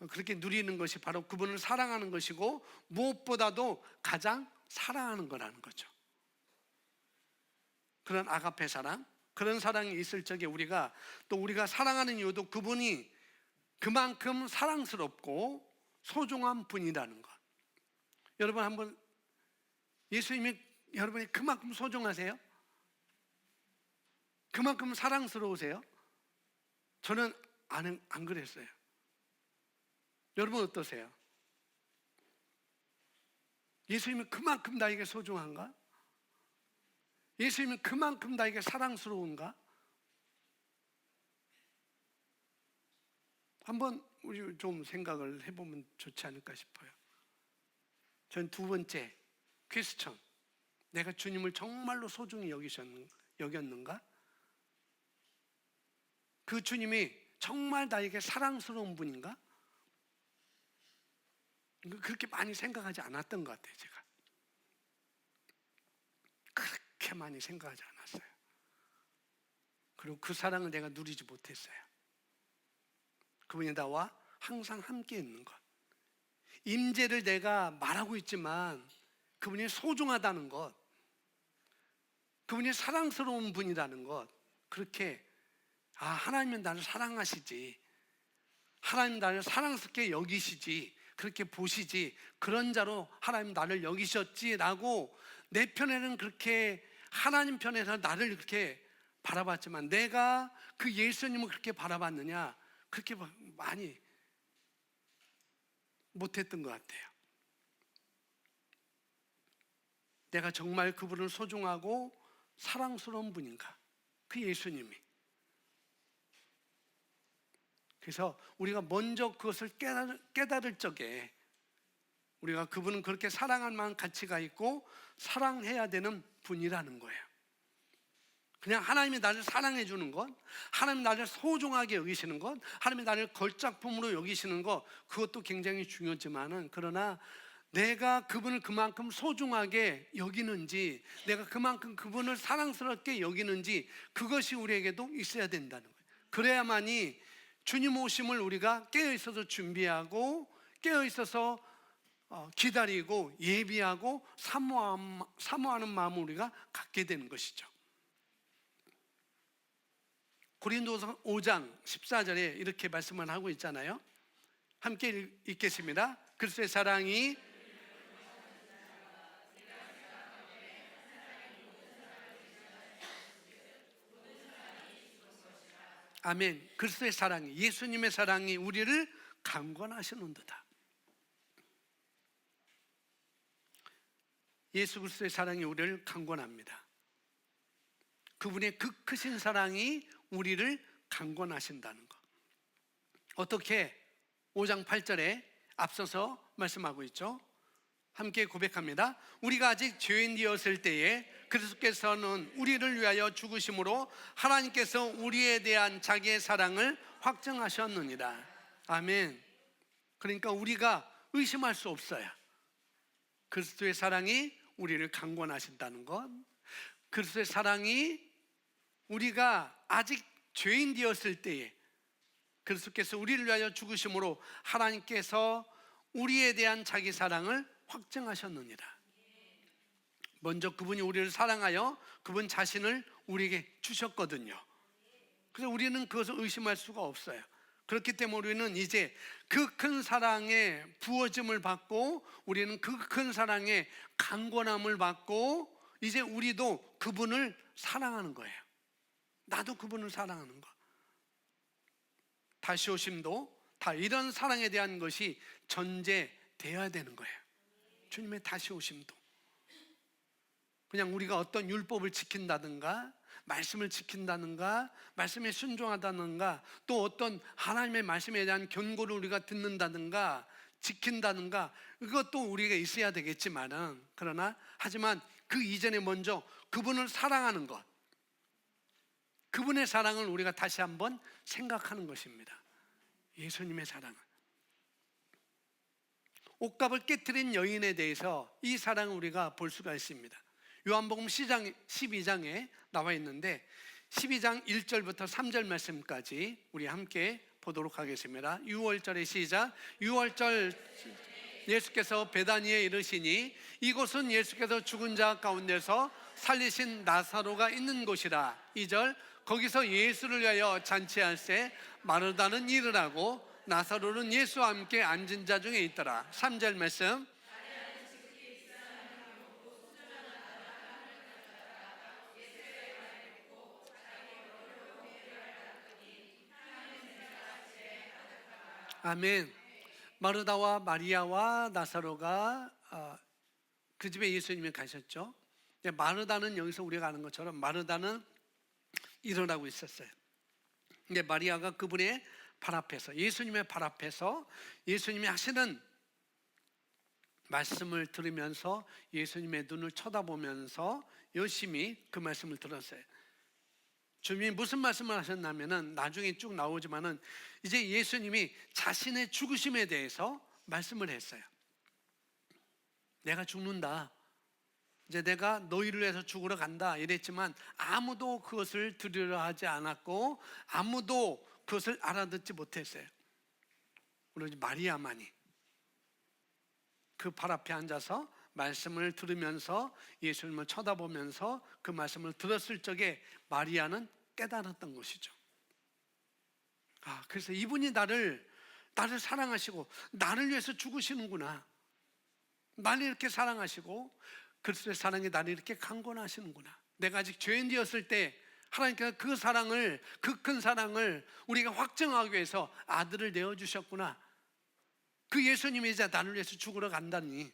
그렇게 누리는 것이 바로 그분을 사랑하는 것이고 무엇보다도 가장 사랑하는 거라는 거죠. 그런 아가페 사랑, 그런 사랑이 있을 적에 우리가 사랑하는 이유도 그분이 그만큼 사랑스럽고 소중한 분이라는 것. 여러분 한번 예수님이 여러분이 그만큼 소중하세요? 그만큼 사랑스러우세요? 저는 안 그랬어요. 여러분 어떠세요? 예수님이 그만큼 나에게 소중한가? 예수님이 그만큼 나에게 사랑스러운가? 한번 우리 좀 생각을 해보면 좋지 않을까 싶어요. 전 두 번째 퀘스천, 내가 주님을 정말로 소중히 여겼는가? 그 주님이 정말 나에게 사랑스러운 분인가? 그렇게 많이 생각하지 않았던 것 같아요. 제가 그렇게 많이 생각하지 않았어요. 그리고 그 사랑을 내가 누리지 못했어요. 그분이 나와 항상 함께 있는 것, 임재를 내가 말하고 있지만 그분이 소중하다는 것, 그분이 사랑스러운 분이라는 것, 그렇게 하나님은 나를 사랑하시지, 하나님 나를 사랑스럽게 여기시지, 그렇게 보시지, 그런 자로 하나님 나를 여기셨지라고 내 편에는 그렇게 하나님 편에서 나를 그렇게 바라봤지만 내가 그 예수님을 그렇게 바라봤느냐? 그렇게 많이 못했던 것 같아요. 내가 정말 그분을 소중하고 사랑스러운 분인가? 그 예수님이. 그래서 우리가 먼저 그것을 깨달을 적에 우리가 그분은 그렇게 사랑할 만한 가치가 있고 사랑해야 되는 분이라는 거예요. 그냥 하나님이 나를 사랑해 주는 것, 하나님이 나를 소중하게 여기시는 것, 하나님이 나를 걸작품으로 여기시는 것, 그것도 굉장히 중요하지만은, 그러나 내가 그분을 그만큼 소중하게 여기는지, 내가 그만큼 그분을 사랑스럽게 여기는지, 그것이 우리에게도 있어야 된다는 거예요. 그래야만이 주님 오심을 우리가 깨어 있어서 준비하고 깨어 있어서 기다리고 예비하고 사모하는 마음을 우리가 갖게 되는 것이죠. 고린도서 5장 14절에 이렇게 말씀을 하고 있잖아요. 함께 읽겠습니다. 그리스도의 사랑이 아멘. 그리스도의 사랑이, 예수님의 사랑이 우리를 강권하시는도다. 예수 그리스도의 사랑이 우리를 강권합니다. 그분의 그 크신 사랑이 우리를 강권하신다는 것. 어떻게 5장 8절에 앞서서 말씀하고 있죠. 함께 고백합니다. 우리가 아직 죄인 되었을 때에 그리스도께서는 우리를 위하여 죽으심으로 하나님께서 우리에 대한 자기의 사랑을 확증하셨느니라. 아멘. 그러니까 우리가 의심할 수 없어요. 그리스도의 사랑이 우리를 강권하신다는 것, 그리스도의 사랑이 우리가 아직 죄인 되었을 때에 그리스도께서 우리를 위하여 죽으심으로 하나님께서 우리에 대한 자기 사랑을 확증하셨느니라. 먼저 그분이 우리를 사랑하여 그분 자신을 우리에게 주셨거든요. 그래서 우리는 그것을 의심할 수가 없어요. 그렇기 때문에 우리는 이제 그 큰 사랑의 부어짐을 받고 우리는 그 큰 사랑의 강권함을 받고 이제 우리도 그분을 사랑하는 거예요. 나도 그분을 사랑하는 거. 다시 오심도 다 이런 사랑에 대한 것이 전제되어야 되는 거예요. 주님의 다시 오심도 그냥 우리가 어떤 율법을 지킨다든가 말씀을 지킨다든가 말씀에 순종하다든가 또 어떤 하나님의 말씀에 대한 경고를 우리가 듣는다든가 지킨다든가 이것도 우리가 있어야 되겠지만은 하지만 그 이전에 먼저 그분을 사랑하는 것, 그분의 사랑을 우리가 다시 한번 생각하는 것입니다. 예수님의 사랑을. 옷값을 깨트린 여인에 대해서 이 사랑을 우리가 볼 수가 있습니다. 요한복음 12장에 나와 있는데 12장 1절부터 3절 말씀까지 우리 함께 보도록 하겠습니다. 6월절의 시작. 6월절 예수께서 베다니에 이르시니 이곳은 예수께서 죽은 자 가운데서 살리신 나사로가 있는 곳이라. 2절 거기서 예수를 위하여 잔치할새 마르다는 일을 하고 나사로는 예수와 함께 앉은 자 중에 있더라. 3절 말씀. 아멘. 마르다와 마리아와 나사로가 그 집에 예수님이 가셨죠. 마르다는 여기서 우리가 아는 것처럼 마르다는 일어나고 있었어요. 근데 마리아가 그분의 발 앞에서, 예수님의 발 앞에서 예수님이 하시는 말씀을 들으면서 예수님의 눈을 쳐다보면서 열심히 그 말씀을 들었어요. 주님이 무슨 말씀을 하셨냐면은 나중에 쭉 나오지만은 이제 예수님이 자신의 죽으심에 대해서 말씀을 했어요. 내가 죽는다. 이제 내가 너희를 위해서 죽으러 간다 이랬지만 아무도 그것을 들으려 하지 않았고 아무도 그것을 알아듣지 못했어요. 오로지 마리아만이 그 발 앞에 앉아서 말씀을 들으면서 예수님을 쳐다보면서 그 말씀을 들었을 적에 마리아는 깨달았던 것이죠. 그래서 이분이 나를 사랑하시고 나를 위해서 죽으시는구나. 나를 이렇게 사랑하시고 그리스도의 사랑이 나를 이렇게 강권하시는구나. 내가 아직 죄인이었을 때 하나님께서 그 사랑을, 그 큰 사랑을 우리가 확증하기 위해서 아들을 내어주셨구나. 그 예수님이 이제 나를 위해서 죽으러 간다니,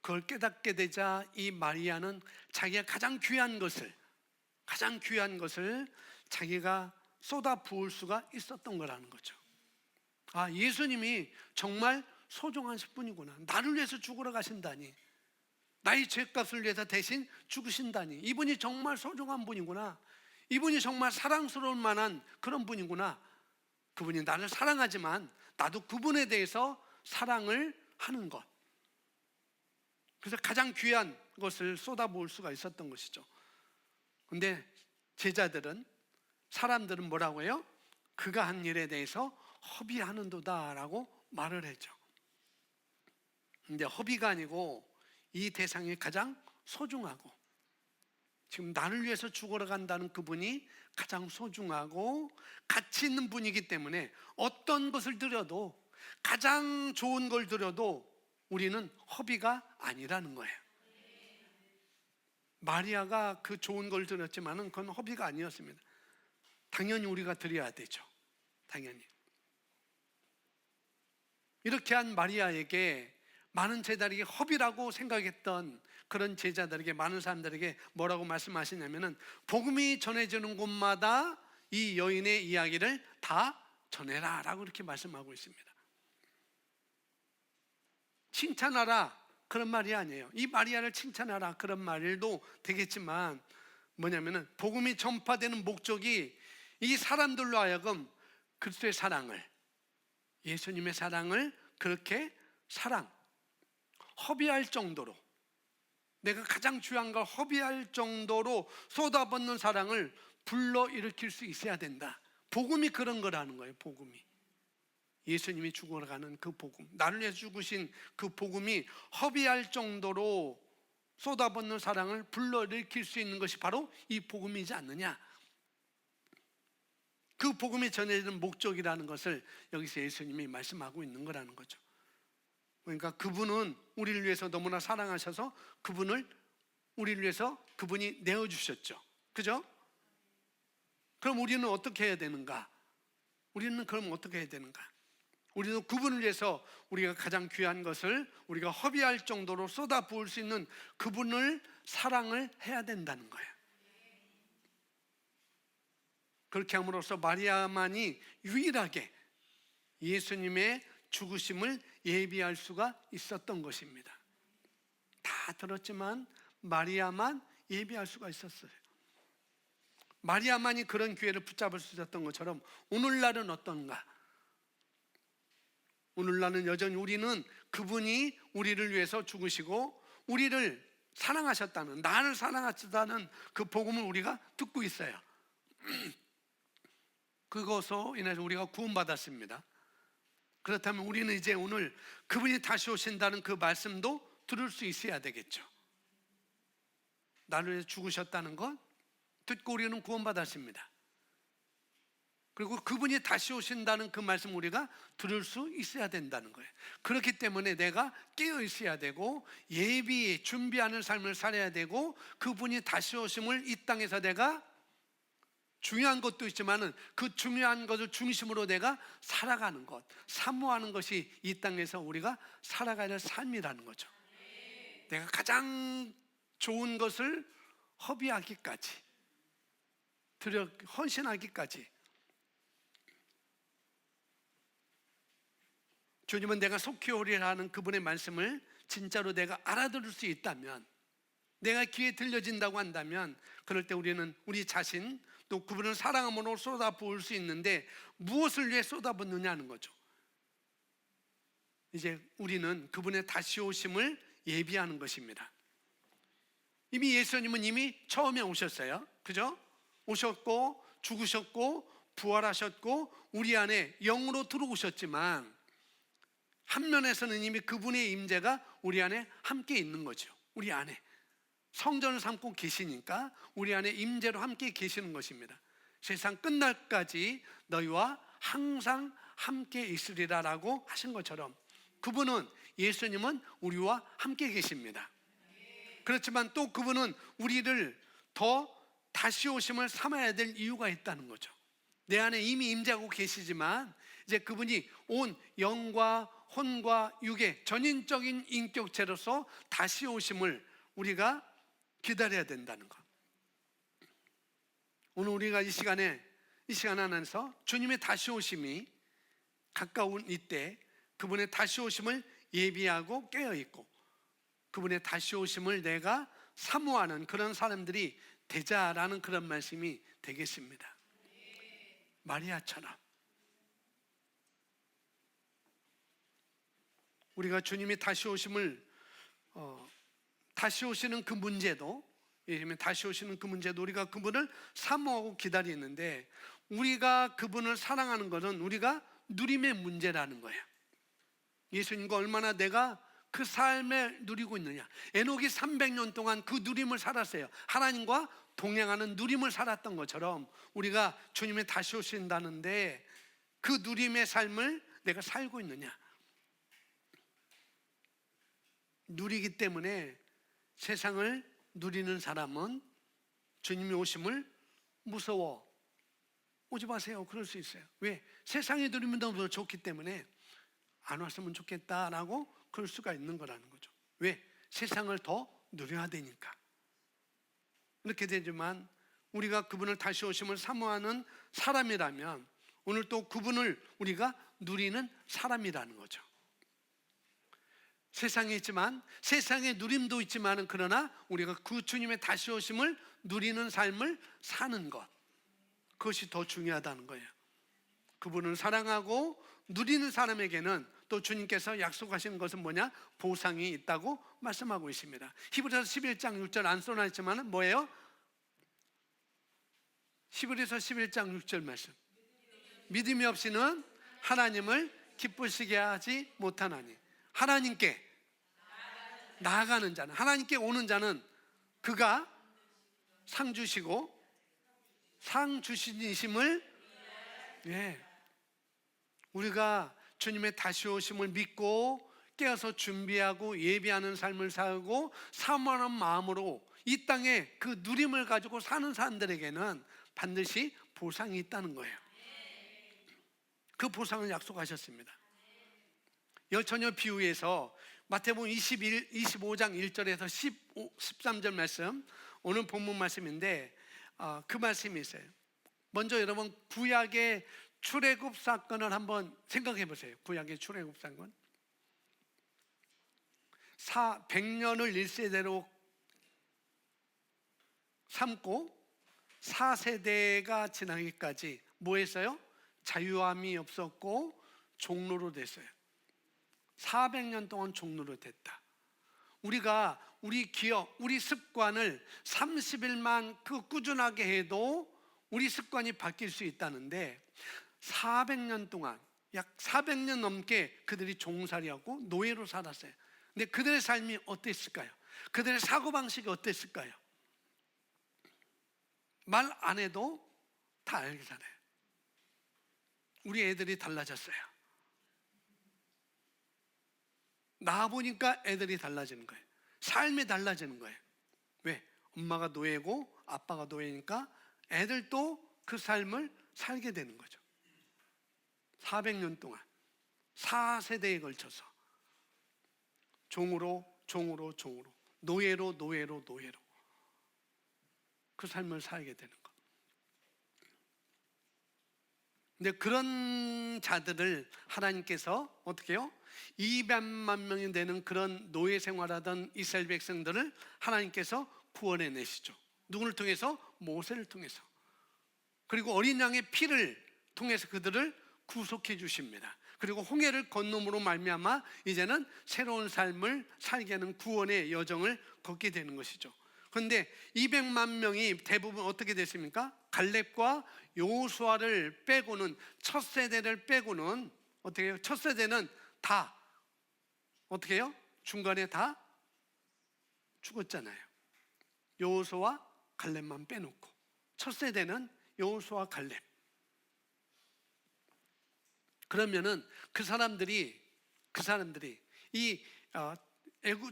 그걸 깨닫게 되자 이 마리아는 자기가 가장 귀한 것을 자기가 쏟아 부을 수가 있었던 거라는 거죠. 예수님이 정말 소중하신 분이구나. 나를 위해서 죽으러 가신다니, 나의 죄값을 위해서 대신 죽으신다니, 이분이 정말 소중한 분이구나. 이분이 정말 사랑스러울 만한 그런 분이구나. 그분이 나를 사랑하지만 나도 그분에 대해서 사랑을 하는 것. 그래서 가장 귀한 것을 쏟아부을 수가 있었던 것이죠. 근데 제자들은, 사람들은 뭐라고 해요? 그가 한 일에 대해서 허비하는도다 라고 말을 했죠. 근데 허비가 아니고 이 대상이 가장 소중하고, 지금 나를 위해서 죽으러 간다는 그분이 가장 소중하고 가치 있는 분이기 때문에 어떤 것을 드려도, 가장 좋은 걸 드려도 우리는 허비가 아니라는 거예요. 마리아가 그 좋은 걸 드렸지만 그건 허비가 아니었습니다. 당연히 우리가 드려야 되죠. 당연히. 이렇게 한 마리아에게 많은 제자들에게 허비라고 생각했던 그런 제자들에게, 많은 사람들에게 뭐라고 말씀하시냐면은, 복음이 전해지는 곳마다 이 여인의 이야기를 다 전해라 라고 이렇게 말씀하고 있습니다. 칭찬하라 그런 말이 아니에요. 이 마리아를 칭찬하라 그런 말도 되겠지만, 뭐냐면은 복음이 전파되는 목적이 이 사람들로 하여금 그리스도의 사랑을, 예수님의 사랑을 그렇게 허비할 정도로, 내가 가장 중요한 걸 허비할 정도로 쏟아붓는 사랑을 불러일으킬 수 있어야 된다. 복음이 그런 거라는 거예요. 복음이, 예수님이 죽으러 가는 그 복음, 나를 위해서 죽으신 그 복음이 허비할 정도로 쏟아붓는 사랑을 불러일으킬 수 있는 것이 바로 이 복음이지 않느냐. 그 복음이 전해지는 목적이라는 것을 여기서 예수님이 말씀하고 있는 거라는 거죠. 그러니까 그분은 우리를 위해서 너무나 사랑하셔서 우리를 위해서 그분이 내어주셨죠. 그죠? 그럼 우리는 어떻게 해야 되는가? 우리는 그분을 위해서 우리가 가장 귀한 것을 우리가 허비할 정도로 쏟아 부을 수 있는 그분을 사랑을 해야 된다는 거예요. 그렇게 함으로써 마리아만이 유일하게 예수님의 죽으심을 예비할 수가 있었던 것입니다. 다 들었지만 마리아만 예비할 수가 있었어요. 마리아만이 그런 기회를 붙잡을 수 있었던 것처럼 오늘날은 어떤가? 오늘날은 여전히 우리는 그분이 우리를 위해서 죽으시고 우리를 사랑하셨다는, 나를 사랑하셨다는 그 복음을 우리가 듣고 있어요. 그것으로 인해서 우리가 구원받았습니다. 그렇다면 우리는 이제 오늘 그분이 다시 오신다는 그 말씀도 들을 수 있어야 되겠죠. 나를 위해서 죽으셨다는 것 듣고 우리는 구원받았습니다. 그리고 그분이 다시 오신다는 그 말씀 우리가 들을 수 있어야 된다는 거예요. 그렇기 때문에 내가 깨어 있어야 되고 준비하는 삶을 살아야 되고, 그분이 다시 오심을 이 땅에서 내가, 중요한 것도 있지만은 그 중요한 것을 중심으로 내가 살아가는 것, 사모하는 것이 이 땅에서 우리가 살아가야 될 삶이라는 거죠. 내가 가장 좋은 것을 허비하기까지, 헌신하기까지. 주님은 내가 속히 오리라 하는 그분의 말씀을 진짜로 내가 알아들을 수 있다면, 내가 귀에 들려진다고 한다면, 그럴 때 우리는 우리 자신 또 그분을 사랑함으로 쏟아부을 수 있는데, 무엇을 위해 쏟아붓느냐는 거죠. 이제 우리는 그분의 다시 오심을 예비하는 것입니다. 이미 예수님은 이미 처음에 오셨어요. 그죠? 오셨고 죽으셨고 부활하셨고 우리 안에 영으로 들어오셨지만, 한 면에서는 이미 그분의 임재가 우리 안에 함께 있는 거죠. 우리 안에. 성전을 삼고 계시니까 우리 안에 임재로 함께 계시는 것입니다. 세상 끝날까지 너희와 항상 함께 있으리라라고 하신 것처럼 그분은, 예수님은 우리와 함께 계십니다. 그렇지만 또 그분은 우리를 더 다시 오심을 삼아야 될 이유가 있다는 거죠. 내 안에 이미 임재하고 계시지만 이제 그분이 온 영과 혼과 육의 전인적인 인격체로서 다시 오심을 우리가 기다려야 된다는 것. 오늘 우리가 이 시간 안에서 주님의 다시 오심이 가까운 이때 그분의 다시 오심을 예비하고 깨어있고 그분의 다시 오심을 내가 사모하는 그런 사람들이 되자라는 그런 말씀이 되겠습니다. 마리아처럼 우리가 주님이 다시 오심을 다시 오시는 그 문제도, 예수님이 다시 오시는 그 문제도 우리가 그분을 사모하고 기다리는데, 우리가 그분을 사랑하는 것은 우리가 누림의 문제라는 거예요. 예수님과 얼마나 내가 그 삶을 누리고 있느냐. 에녹이 300년 동안 그 누림을 살았어요. 하나님과 동행하는 누림을 살았던 것처럼 우리가 주님이 다시 오신다는데 그 누림의 삶을 내가 살고 있느냐. 누리기 때문에 세상을 누리는 사람은 주님이 오심을 무서워 오지 마세요 그럴 수 있어요. 왜? 세상이 누리면 너무 좋기 때문에 안 왔으면 좋겠다라고 그럴 수가 있는 거라는 거죠. 왜? 세상을 더 누려야 되니까. 이렇게 되지만 우리가 그분을 다시 오심을 사모하는 사람이라면 오늘 또 그분을 우리가 누리는 사람이라는 거죠. 세상에 있지만, 세상의 누림도 있지만, 그러나 우리가 그 주님의 다시 오심을 누리는 삶을 사는 것, 그것이 더 중요하다는 거예요. 그분을 사랑하고 누리는 사람에게는 또 주님께서 약속하신 것은 뭐냐? 보상이 있다고 말씀하고 있습니다. 히브리서 11장 6절 안 써놨지만 뭐예요? 히브리서 11장 6절 말씀. 믿음이 없이는 하나님을 기쁘시게 하지 못하나니. 하나님께 나아가는 자는, 하나님께 오는 자는 그가 상 주시고 상 주시심을, 우리가 주님의 다시 오심을 믿고 깨어서 준비하고 예비하는 삶을 살고 사모하는 마음으로 이 땅에 그 누림을 가지고 사는 사람들에게는 반드시 보상이 있다는 거예요. 그 보상을 약속하셨습니다. 여처녀 비유에서 마태복음 25장 1절에서 13절 말씀, 오늘 본문 말씀인데 그 말씀이 있어요. 먼저 여러분 구약의 출애굽 사건을 한번 생각해 보세요. 구약의 출애굽 사건. 100년을 1세대로 삼고 4세대가 지나기까지 뭐 했어요? 자유함이 없었고 종로로 됐어요. 400년 동안 종로로 됐다. 우리가 우리 기억, 우리 습관을 30일만 꾸준하게 해도 우리 습관이 바뀔 수 있다는데 400년 동안, 약 400년 넘게 그들이 종살이하고 노예로 살았어요. 근데 그들의 삶이 어땠을까요? 그들의 사고방식이 어땠을까요? 말 안 해도 다 알잖아요. 우리 애들이 달라졌어요. 나와보니까 애들이 달라지는 거예요. 삶이 달라지는 거예요. 왜? 엄마가 노예고 아빠가 노예니까 애들도 그 삶을 살게 되는 거죠. 400년 동안 4세대에 걸쳐서 종으로 노예로 그 삶을 살게 되는 것. 근데 그런 자들을 하나님께서 어떻게 해요? 200만 명이 되는 그런 노예 생활하던 이스라엘 백성들을 하나님께서 구원해 내시죠. 누구를 통해서? 모세를 통해서. 그리고 어린 양의 피를 통해서 그들을 구속해 주십니다. 그리고 홍해를 건너므로 말미암아 이제는 새로운 삶을 살게 하는 구원의 여정을 걷게 되는 것이죠. 그런데 200만 명이 대부분 어떻게 됐습니까? 갈렙과 여호수아를 빼고는, 첫 세대를 빼고는 어떻게 해요? 첫 세대는 다 어떻게 해요? 중간에 다 죽었잖아요. 여호수아와 갈렙만 빼놓고 첫 세대는 여호수아와 갈렙. 그러면은 그 사람들이 이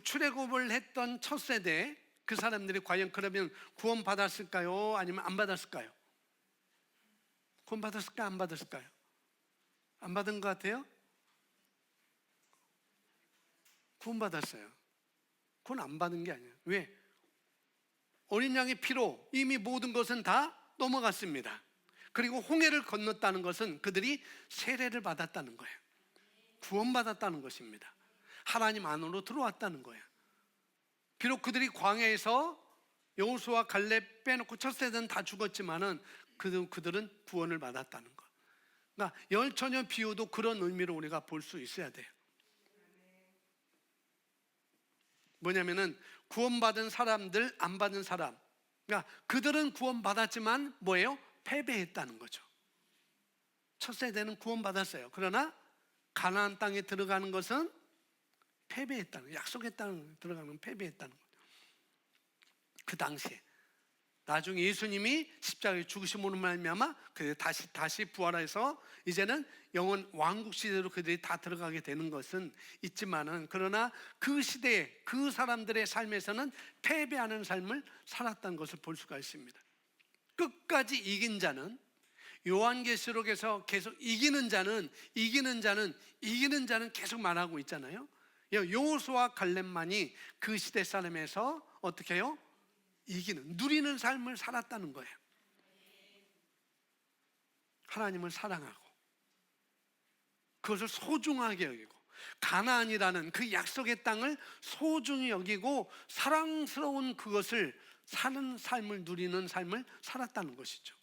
출애굽을 했던 첫 세대 그 사람들이 과연 그러면 구원 받았을까요? 아니면 안 받았을까요? 구원 받았을까요? 안 받았을까요? 안 받은 것 같아요? 구원 받았어요. 구원 안 받은 게 아니에요. 왜? 어린 양의 피로 이미 모든 것은 다 넘어갔습니다. 그리고 홍해를 건넜다는 것은 그들이 세례를 받았다는 거예요. 구원받았다는 것입니다. 하나님 안으로 들어왔다는 거예요. 비록 그들이 광야에서 여호수아 갈렙 빼놓고 첫 세대는 다 죽었지만은 그들은 구원을 받았다는 것. 그러니까 열처녀 비유도 그런 의미로 우리가 볼 수 있어야 돼요. 뭐냐면은 구원받은 사람들, 안 받은 사람. 그러니까 그들은 구원받았지만 뭐예요? 패배했다는 거죠. 첫 세대는 구원받았어요. 그러나 가나안 땅에 들어가는 것은 패배했다는, 약속의 땅에 들어가는 건 패배했다는 거죠. 그 당시에 나중에 예수님이 십자가에 죽으심으로 말미암아 그들이 다시 부활해서 이제는 영원 왕국 시대로 그들이 다 들어가게 되는 것은 있지만은, 그러나 그 시대에 그 사람들의 삶에서는 패배하는 삶을 살았다는 것을 볼 수가 있습니다. 끝까지 이긴 자는, 요한계시록에서 계속 이기는 자는 계속 말하고 있잖아요. 여호수아 갈렙만이 그 시대 사람에서 어떻게 해요? 누리는 삶을 살았다는 거예요. 하나님을 사랑하고 그것을 소중하게 여기고 가나안이라는 그 약속의 땅을 소중히 여기고 사랑스러운 그것을 사는 삶을, 누리는 삶을 살았다는 것이죠.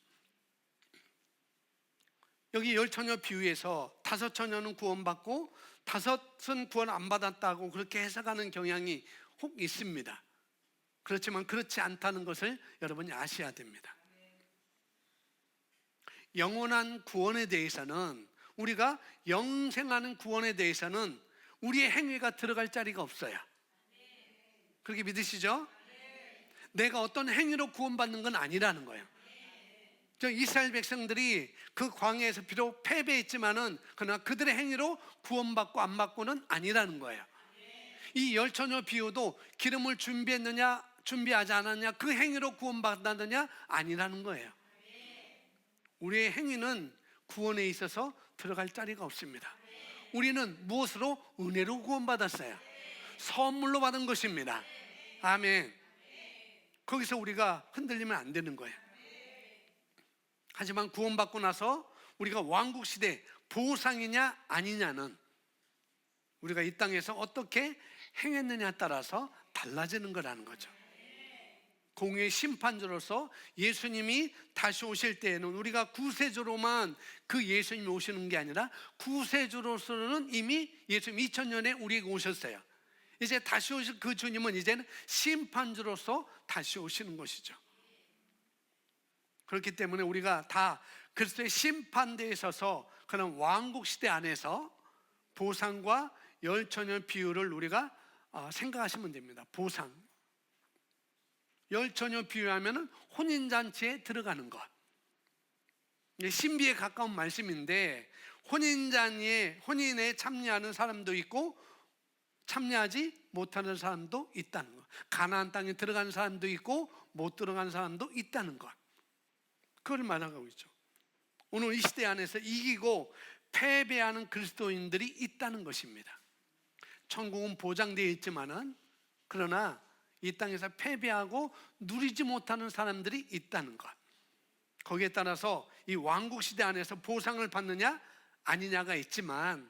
여기 열처녀 비유에서 5처녀는 구원받고 5은 구원 안 받았다고 그렇게 해석하는 경향이 혹 있습니다. 그렇지만 그렇지 않다는 것을 여러분이 아셔야 됩니다. 영원한 구원에 대해서는, 우리가 영생하는 구원에 대해서는 우리의 행위가 들어갈 자리가 없어요. 그렇게 믿으시죠? 내가 어떤 행위로 구원받는 건 아니라는 거예요. 이스라엘 백성들이 그 광야에서 비록 패배했지만은 그러나 그들의 행위로 구원받고 안 받고는 아니라는 거예요. 이 열처녀 비유도 기름을 준비했느냐 준비하지 않았냐, 그 행위로 구원받았느냐 아니라는 거예요. 우리의 행위는 구원에 있어서 들어갈 자리가 없습니다. 우리는 무엇으로? 은혜로 구원받았어요. 선물로 받은 것입니다. 아멘. 거기서 우리가 흔들리면 안 되는 거예요. 하지만 구원받고 나서 우리가 왕국시대 보상이냐 아니냐는 우리가 이 땅에서 어떻게 행했느냐에 따라서 달라지는 거라는 거죠. 공의의 심판자로서 예수님이 다시 오실 때에는 우리가 구세주로만 그 예수님이 오시는 게 아니라 구세주로서는 이미 예수님 2000년에 우리에게 오셨어요. 이제 다시 오실 그 주님은 이제는 심판주로서 다시 오시는 것이죠. 그렇기 때문에 우리가 다 그리스도의 심판대에 서서 그런 왕국시대 안에서 보상과 열처녀 비유를 우리가 생각하시면 됩니다. 보상, 열처녀 비유하면 혼인잔치에 들어가는 것, 신비에 가까운 말씀인데, 혼인에 참여하는 사람도 있고 참여하지 못하는 사람도 있다는 것, 가나안 땅에 들어가는 사람도 있고 못 들어가는 사람도 있다는 것, 그걸 말하고 있죠. 오늘 이 시대 안에서 이기고 패배하는 그리스도인들이 있다는 것입니다. 천국은 보장되어 있지만은, 그러나 이 땅에서 패배하고 누리지 못하는 사람들이 있다는 것, 거기에 따라서 이 왕국 시대 안에서 보상을 받느냐 아니냐가 있지만,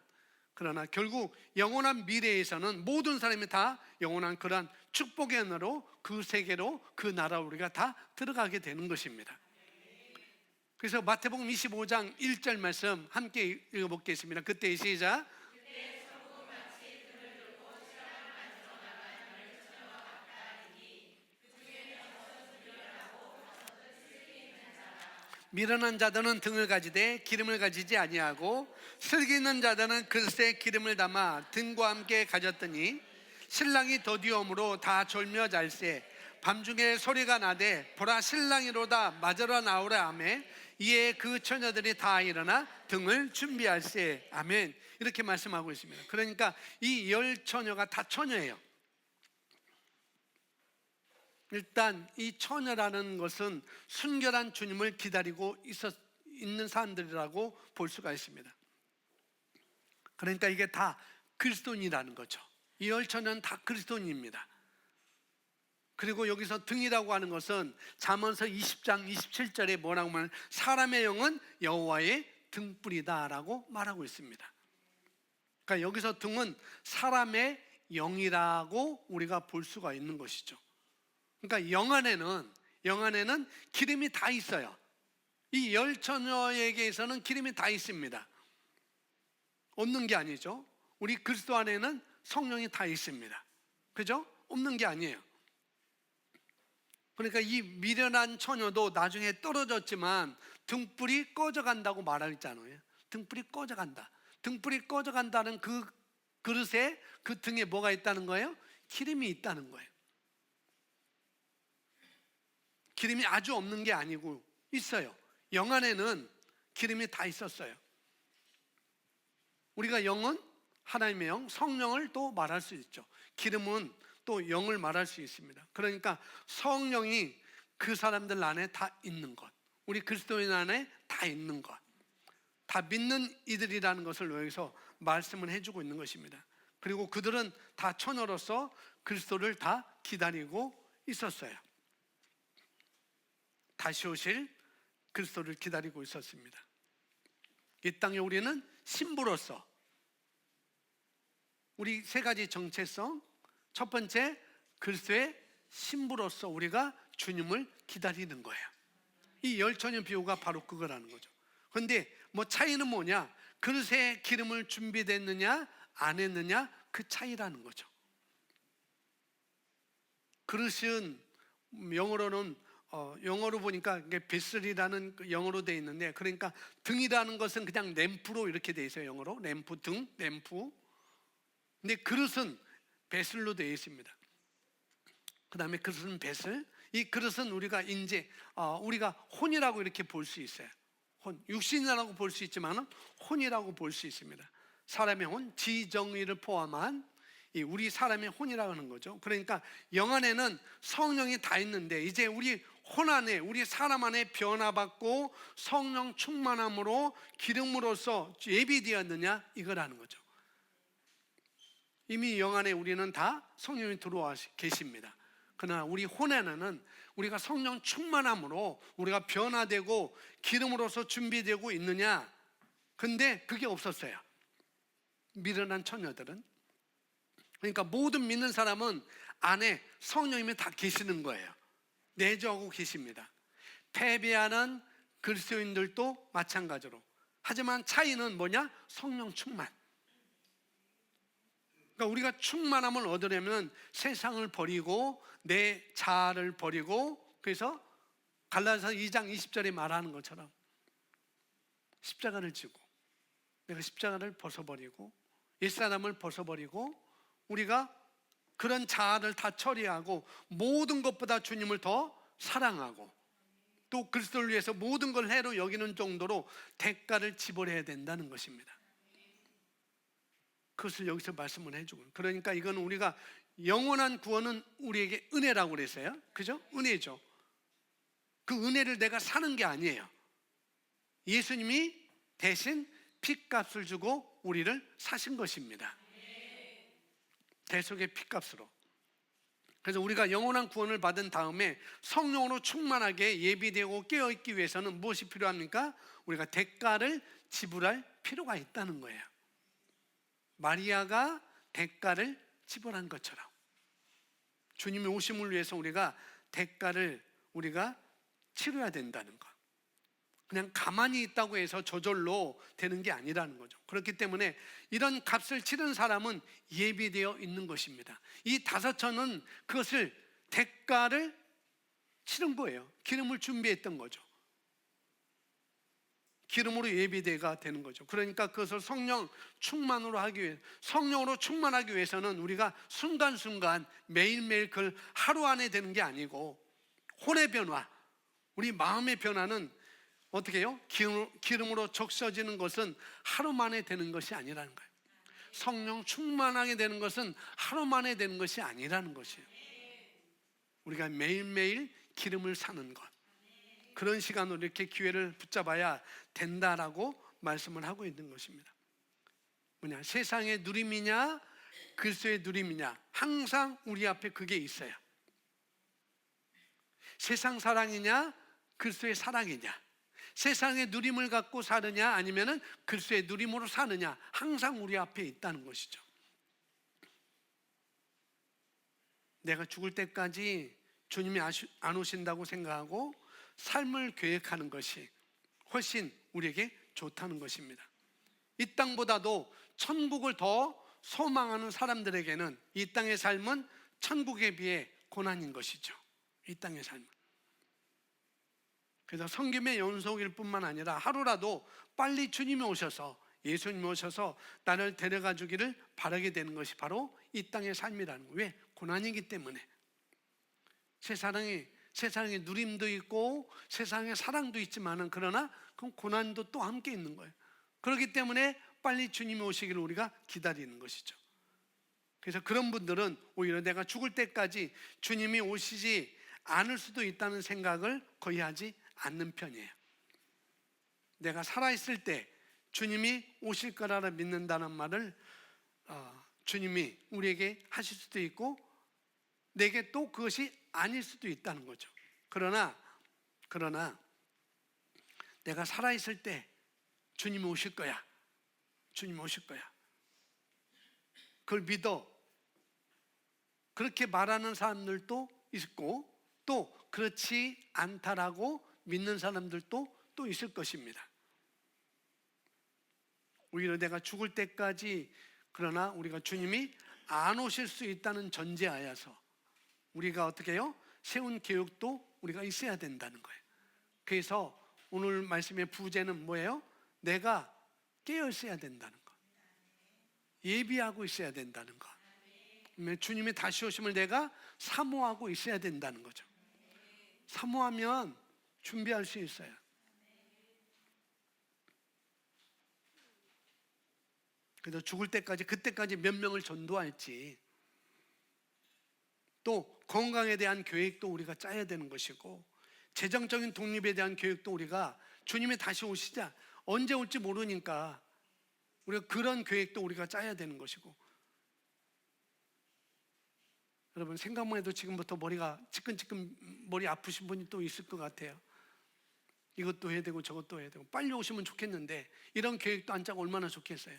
그러나 결국 영원한 미래에서는 모든 사람이 다 영원한 그러한 축복의 나라로, 그 세계로, 그 나라로 우리가 다 들어가게 되는 것입니다. 그래서 마태복음 25장 1절 말씀 함께 읽어보겠습니다. 그때 시작. 미련한 자들은 등을 가지되 기름을 가지지 아니하고, 슬기 있는 자들은 그릇에 기름을 담아 등과 함께 가졌더니 신랑이 더디오므로 다 졸며 잘세. 밤중에 소리가 나되 보라 신랑이로다 맞으러 나오라 아멘. 이에 그 처녀들이 다 일어나 등을 준비할세 아멘. 이렇게 말씀하고 있습니다. 그러니까 이 10처녀가 다 처녀예요. 일단 이 처녀라는 것은 순결한 주님을 기다리고 있는 사람들이라고 볼 수가 있습니다. 그러니까 이게 다 그리스도인이라는 거죠. 이 10처녀는 다 그리스도인입니다. 그리고 여기서 등이라고 하는 것은 잠언서 20장 27절에 뭐라고 하면 사람의 영은 여호와의 등불이다라고 말하고 있습니다. 그러니까 여기서 등은 사람의 영이라고 우리가 볼 수가 있는 것이죠. 그러니까 영 안에는 기름이 다 있어요. 이 10처녀에게서는 기름이 다 있습니다. 없는 게 아니죠. 우리 그리스도 안에는 성령이 다 있습니다. 그죠? 없는 게 아니에요. 그러니까 이 미련한 처녀도 나중에 떨어졌지만 등불이 꺼져간다고 말하잖아요. 등불이 꺼져간다. 등불이 꺼져간다는 그 그릇에, 그 등에 뭐가 있다는 거예요? 기름이 있다는 거예요. 기름이 아주 없는 게 아니고 있어요. 영 안에는 기름이 다 있었어요. 우리가 영은 하나님의 영, 성령을 또 말할 수 있죠. 기름은 또 영을 말할 수 있습니다. 그러니까 성령이 그 사람들 안에 다 있는 것, 우리 그리스도인 안에 다 있는 것, 다 믿는 이들이라는 것을 여기서 말씀을 해주고 있는 것입니다. 그리고 그들은 다 처녀로서 그리스도를 다 기다리고 있었어요. 다시 오실 그리스도를 기다리고 있었습니다. 이 땅에 우리는 신부로서 우리 세 가지 정체성, 첫 번째 그리스도의 신부로서 우리가 주님을 기다리는 거예요. 이 10처녀 비유가 바로 그거라는 거죠. 그런데 뭐 차이는 뭐냐? 그릇에 기름을 준비됐느냐 안 했느냐, 그 차이라는 거죠. 그릇은 영어로 보니까 베슬이라는 영어로 되어 있는데, 그러니까 등이라는 것은 그냥 램프로 이렇게 되어 있어요. 영어로 램프, 등, 램프. 근데 그릇은 베슬로 되어 있습니다. 그 다음에 그릇은 베슬. 이 그릇은 우리가 우리가 혼이라고 이렇게 볼 수 있어요. 혼, 육신이라고 볼 수 있지만 혼이라고 볼 수 있습니다. 사람의 혼, 지정의를 포함한 우리 사람의 혼이라고 하는 거죠. 그러니까 영 안에는 성령이 다 있는데, 이제 우리 혼 안에, 우리 사람 안에 변화받고 성령 충만함으로 기름으로써 예비되었느냐, 이거라는 거죠. 이미 영 안에 우리는 다 성령이 들어와 계십니다. 그러나 우리 혼 안에는 우리가 성령 충만함으로 우리가 변화되고 기름으로써 준비되고 있느냐, 근데 그게 없었어요. 미련한 처녀들은. 그러니까 모든 믿는 사람은 안에 성령님이 다 계시는 거예요. 내주하고 계십니다. 패배하는 그리스도인들도 마찬가지로. 하지만 차이는 뭐냐? 성령 충만. 그러니까 우리가 충만함을 얻으려면 세상을 버리고 내 자아를 버리고, 그래서 갈라디아서 2장 20절에 말하는 것처럼 십자가를 지고, 내가 십자가를 벗어버리고 옛사람을 벗어버리고, 우리가 그런 자아를 다 처리하고 모든 것보다 주님을 더 사랑하고 또 그리스도를 위해서 모든 걸 해로 여기는 정도로 대가를 지불해야 된다는 것입니다. 그것을 여기서 말씀을 해주고, 그러니까 이건 우리가 영원한 구원은 우리에게 은혜라고 그랬어요. 그죠? 은혜죠. 그 은혜를 내가 사는 게 아니에요. 예수님이 대신 핏값을 주고 우리를 사신 것입니다. 대속의 핏값으로. 그래서 우리가 영원한 구원을 받은 다음에 성령으로 충만하게 예비되고 깨어있기 위해서는 무엇이 필요합니까? 우리가 대가를 지불할 필요가 있다는 거예요. 마리아가 대가를 지불한 것처럼 주님의 오심을 위해서 우리가 대가를 우리가 치러야 된다는 것. 그냥 가만히 있다고 해서 저절로 되는 게 아니라는 거죠. 그렇기 때문에 이런 값을 치른 사람은 예비되어 있는 것입니다. 이 5처는 그것을 대가를 치른 거예요. 기름을 준비했던 거죠. 기름으로 예비되가 되는 거죠. 그러니까 그것을 성령 충만으로 하기 위해, 성령으로 충만하기 위해서는 우리가 순간순간 매일매일 그걸 하루 안에 되는 게 아니고, 혼의 변화, 우리 마음의 변화는 어떻게 해요? 기름으로 적셔지는 것은 하루 만에 되는 것이 아니라는 거예요. 성령 충만하게 되는 것은 하루 만에 되는 것이 아니라는 것이에요. 우리가 매일매일 기름을 사는 것, 그런 시간으로 이렇게 기회를 붙잡아야 된다라고 말씀을 하고 있는 것입니다. 뭐냐, 세상의 누림이냐 그리스도의 누림이냐, 항상 우리 앞에 그게 있어요. 세상 사랑이냐 그리스도의 사랑이냐, 세상의 누림을 갖고 사느냐 아니면은 그리스도의 누림으로 사느냐, 항상 우리 앞에 있다는 것이죠. 내가 죽을 때까지 주님이 안 오신다고 생각하고 삶을 계획하는 것이 훨씬 우리에게 좋다는 것입니다. 이 땅보다도 천국을 더 소망하는 사람들에게는 이 땅의 삶은 천국에 비해 고난인 것이죠. 이 땅의 삶은. 그래서 성김의 연속일 뿐만 아니라 하루라도 빨리 주님이 오셔서, 예수님이 오셔서 나를 데려가 주기를 바라게 되는 것이 바로 이 땅의 삶이라는 거예요. 왜? 고난이기 때문에. 세상에 누림도 있고 세상에 사랑도 있지만은, 그러나 그 고난도 또 함께 있는 거예요. 그렇기 때문에 빨리 주님이 오시기를 우리가 기다리는 것이죠. 그래서 그런 분들은 오히려 내가 죽을 때까지 주님이 오시지 않을 수도 있다는 생각을 거의 하지 않는 편이에요. 내가 살아있을 때 주님이 오실 거라고 믿는다는 말을 주님이 우리에게 하실 수도 있고, 내게 또 그것이 아닐 수도 있다는 거죠. 그러나 내가 살아있을 때 주님이 오실 거야, 주님이 오실 거야, 그걸 믿어, 그렇게 말하는 사람들도 있고, 또 그렇지 않다라고 믿는 사람들도 또 있을 것입니다. 오히려 내가 죽을 때까지, 그러나 우리가 주님이 안 오실 수 있다는 전제하에서 우리가 어떻게 해요? 세운 계획도 우리가 있어야 된다는 거예요. 그래서 오늘 말씀의 부제는 뭐예요? 내가 깨어 있어야 된다는 거, 예비하고 있어야 된다는 거, 주님이 다시 오심을 내가 사모하고 있어야 된다는 거죠. 사모하면 준비할 수 있어요. 그래서 죽을 때까지, 그때까지 몇 명을 전도할지, 또 건강에 대한 계획도 우리가 짜야 되는 것이고, 재정적인 독립에 대한 계획도 우리가, 주님이 다시 오시자, 언제 올지 모르니까 우리가 그런 계획도 우리가 짜야 되는 것이고. 여러분, 생각만 해도 지금부터 머리가 지끈지끈, 머리 아프신 분이 또 있을 것 같아요. 이것도 해야 되고 저것도 해야 되고, 빨리 오시면 좋겠는데 이런 계획도 안 짜고 얼마나 좋겠어요.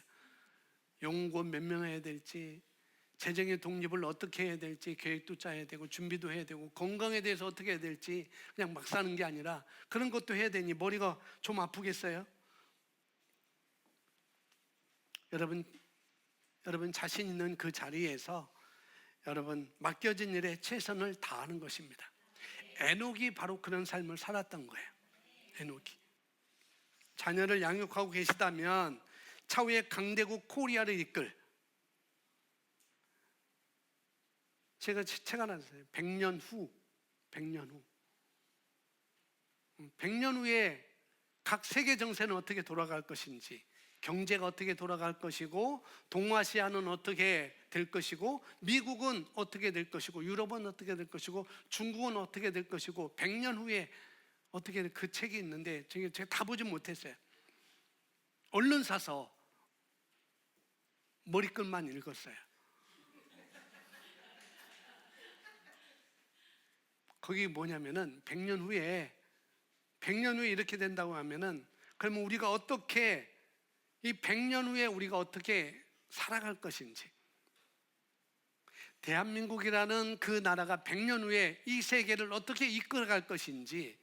연구원 몇 명 해야 될지, 재정의 독립을 어떻게 해야 될지 계획도 짜야 되고 준비도 해야 되고, 건강에 대해서 어떻게 해야 될지 그냥 막 사는 게 아니라 그런 것도 해야 되니 머리가 좀 아프겠어요? 여러분 자신 있는 그 자리에서 여러분 맡겨진 일에 최선을 다하는 것입니다. 에녹이 바로 그런 삶을 살았던 거예요. 에녹이. 자녀를 양육하고 계시다면 차후에 강대국 코리아를 이끌, 제가 책 하나 썼어요. 100년 후 100년 후에 각 세계 정세는 어떻게 돌아갈 것인지, 경제가 어떻게 돌아갈 것이고, 동아시아는 어떻게 될 것이고, 미국은 어떻게 될 것이고, 유럽은 어떻게 될 것이고, 중국은 어떻게 될 것이고, 100년 후에 어떻게 될, 그 책이 있는데 제가 다 보지 못했어요. 얼른 사서 머리끝만 읽었어요. 거기 뭐냐면은 100년 후에 이렇게 된다고 하면은, 그러면 우리가 어떻게, 이 100년 후에 우리가 어떻게 살아갈 것인지, 대한민국이라는 그 나라가 100년 후에 이 세계를 어떻게 이끌어갈 것인지,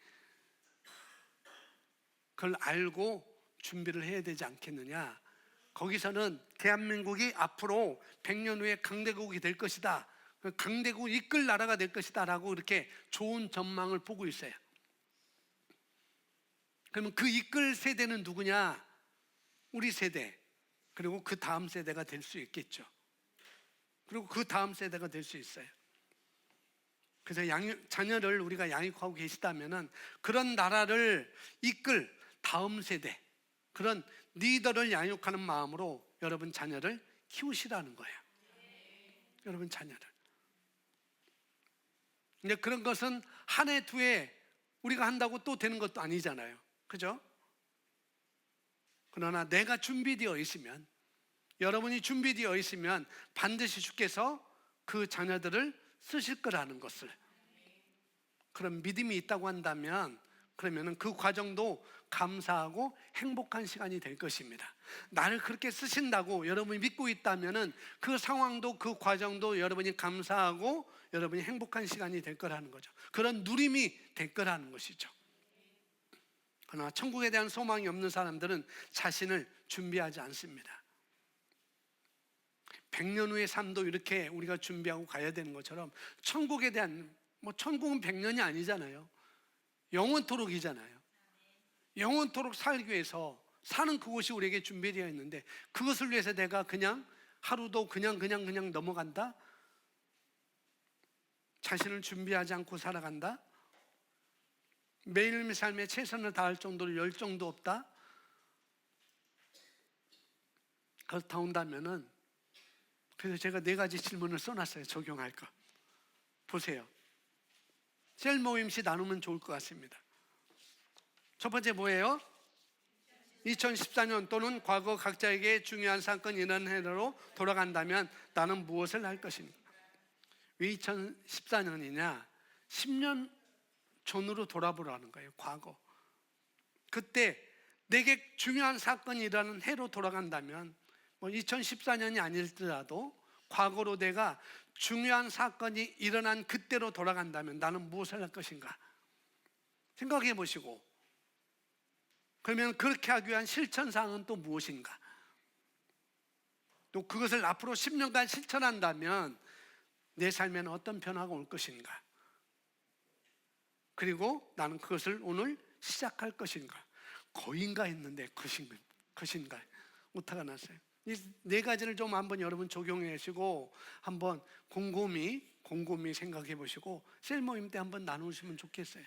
그걸 알고 준비를 해야 되지 않겠느냐. 거기서는 대한민국이 앞으로 100년 후에 강대국이 될 것이다, 강대국을 이끌 나라가 될 것이다 라고 이렇게 좋은 전망을 보고 있어요. 그러면 그 이끌 세대는 누구냐? 우리 세대, 그리고 그 다음 세대가 될 수 있겠죠. 그리고 그 다음 세대가 될 수 있어요. 그래서 자녀를 우리가 양육하고 계시다면은 그런 나라를 이끌 다음 세대, 그런 리더를 양육하는 마음으로 여러분 자녀를 키우시라는 거예요. 여러분 자녀를. 근데 그런 것은 한 해, 두 해 우리가 한다고 또 되는 것도 아니잖아요. 그죠? 그러나 내가 준비되어 있으면, 여러분이 준비되어 있으면 반드시 주께서 그 자녀들을 쓰실 거라는 것을, 그런 믿음이 있다고 한다면 그러면 그 과정도 감사하고 행복한 시간이 될 것입니다. 나를 그렇게 쓰신다고 여러분이 믿고 있다면 그 상황도 그 과정도 여러분이 감사하고 여러분이 행복한 시간이 될 거라는 거죠. 그런 누림이 될 거라는 것이죠. 그러나 천국에 대한 소망이 없는 사람들은 자신을 준비하지 않습니다. 100년 후의 삶도 이렇게 우리가 준비하고 가야 되는 것처럼 천국에 대한, 천국은 100년이 아니잖아요. 영원토록이잖아요. 영원토록 살기 위해서 사는 그곳이 우리에게 준비되어 있는데, 그것을 위해서 내가 그냥 하루도 그냥 넘어간다? 자신을 준비하지 않고 살아간다? 매일매일 삶에 최선을 다할 정도로 열정도 없다? 그렇다 온다면은, 그래서 제가 4가지 질문을 써놨어요. 적용할 거. 보세요. 셀 모임시 나누면 좋을 것 같습니다. 첫 번째 뭐예요? 2014년 또는 과거 각자에게 중요한 사건이 일어난 해로 돌아간다면 나는 무엇을 할 것인가? 왜 2014년이냐? 10년 전으로 돌아보라는 거예요. 과거. 그때 내게 중요한 사건이 일어나는 해로 돌아간다면 2014년이 아닐지라도 과거로 내가 중요한 사건이 일어난 그때로 돌아간다면 나는 무엇을 할 것인가? 생각해 보시고, 그러면 그렇게 하기 위한 실천사항은 또 무엇인가? 또 그것을 앞으로 10년간 실천한다면 내 삶에는 어떤 변화가 올 것인가? 그리고 나는 그것을 오늘 시작할 것인가? 거인가 했는데 것인가? 오타가 났어요. 이 4가지를 좀 한번 여러분 적용해 보시고 한번 곰곰이 생각해 보시고 셀 모임 때 한번 나누시면 좋겠어요.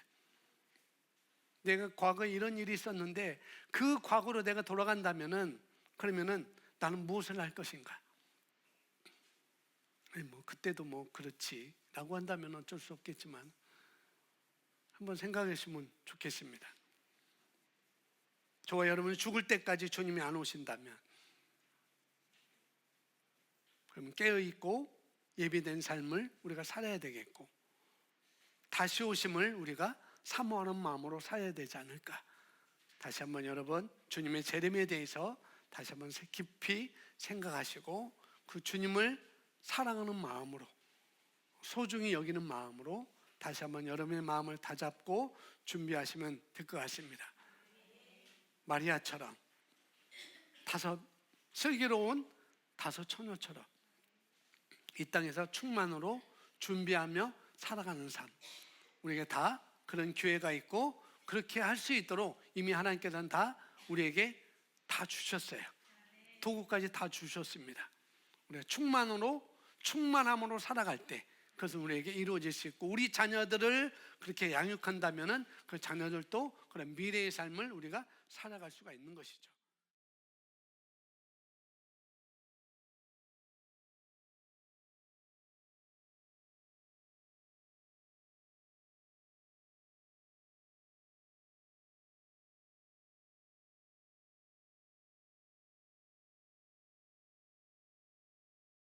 내가 과거에 이런 일이 있었는데 그 과거로 내가 돌아간다면은 그러면은 나는 무엇을 할 것인가? 그때도 그렇지라고 한다면 어쩔 수 없겠지만 한번 생각해 보시면 좋겠습니다. 저와 여러분이 죽을 때까지 주님이 안 오신다면, 그럼 깨어있고 예비된 삶을 우리가 살아야 되겠고, 다시 오심을 우리가 사모하는 마음으로 살아야 되지 않을까? 다시 한번 여러분 주님의 재림에 대해서 다시 한번 깊이 생각하시고 그 주님을 사랑하는 마음으로, 소중히 여기는 마음으로 다시 한번 여러분의 마음을 다잡고 준비하시면 될 것 같습니다. 마리아처럼, 슬기로운 5 처녀처럼 이 땅에서 충만으로 준비하며 살아가는 삶, 우리에게 다 그런 기회가 있고 그렇게 할 수 있도록 이미 하나님께서는 다 우리에게 다 주셨어요. 도구까지 다 주셨습니다. 우리가 충만함으로 살아갈 때 그것은 우리에게 이루어질 수 있고, 우리 자녀들을 그렇게 양육한다면은 그 자녀들도 그런 미래의 삶을 우리가 살아갈 수가 있는 것이죠.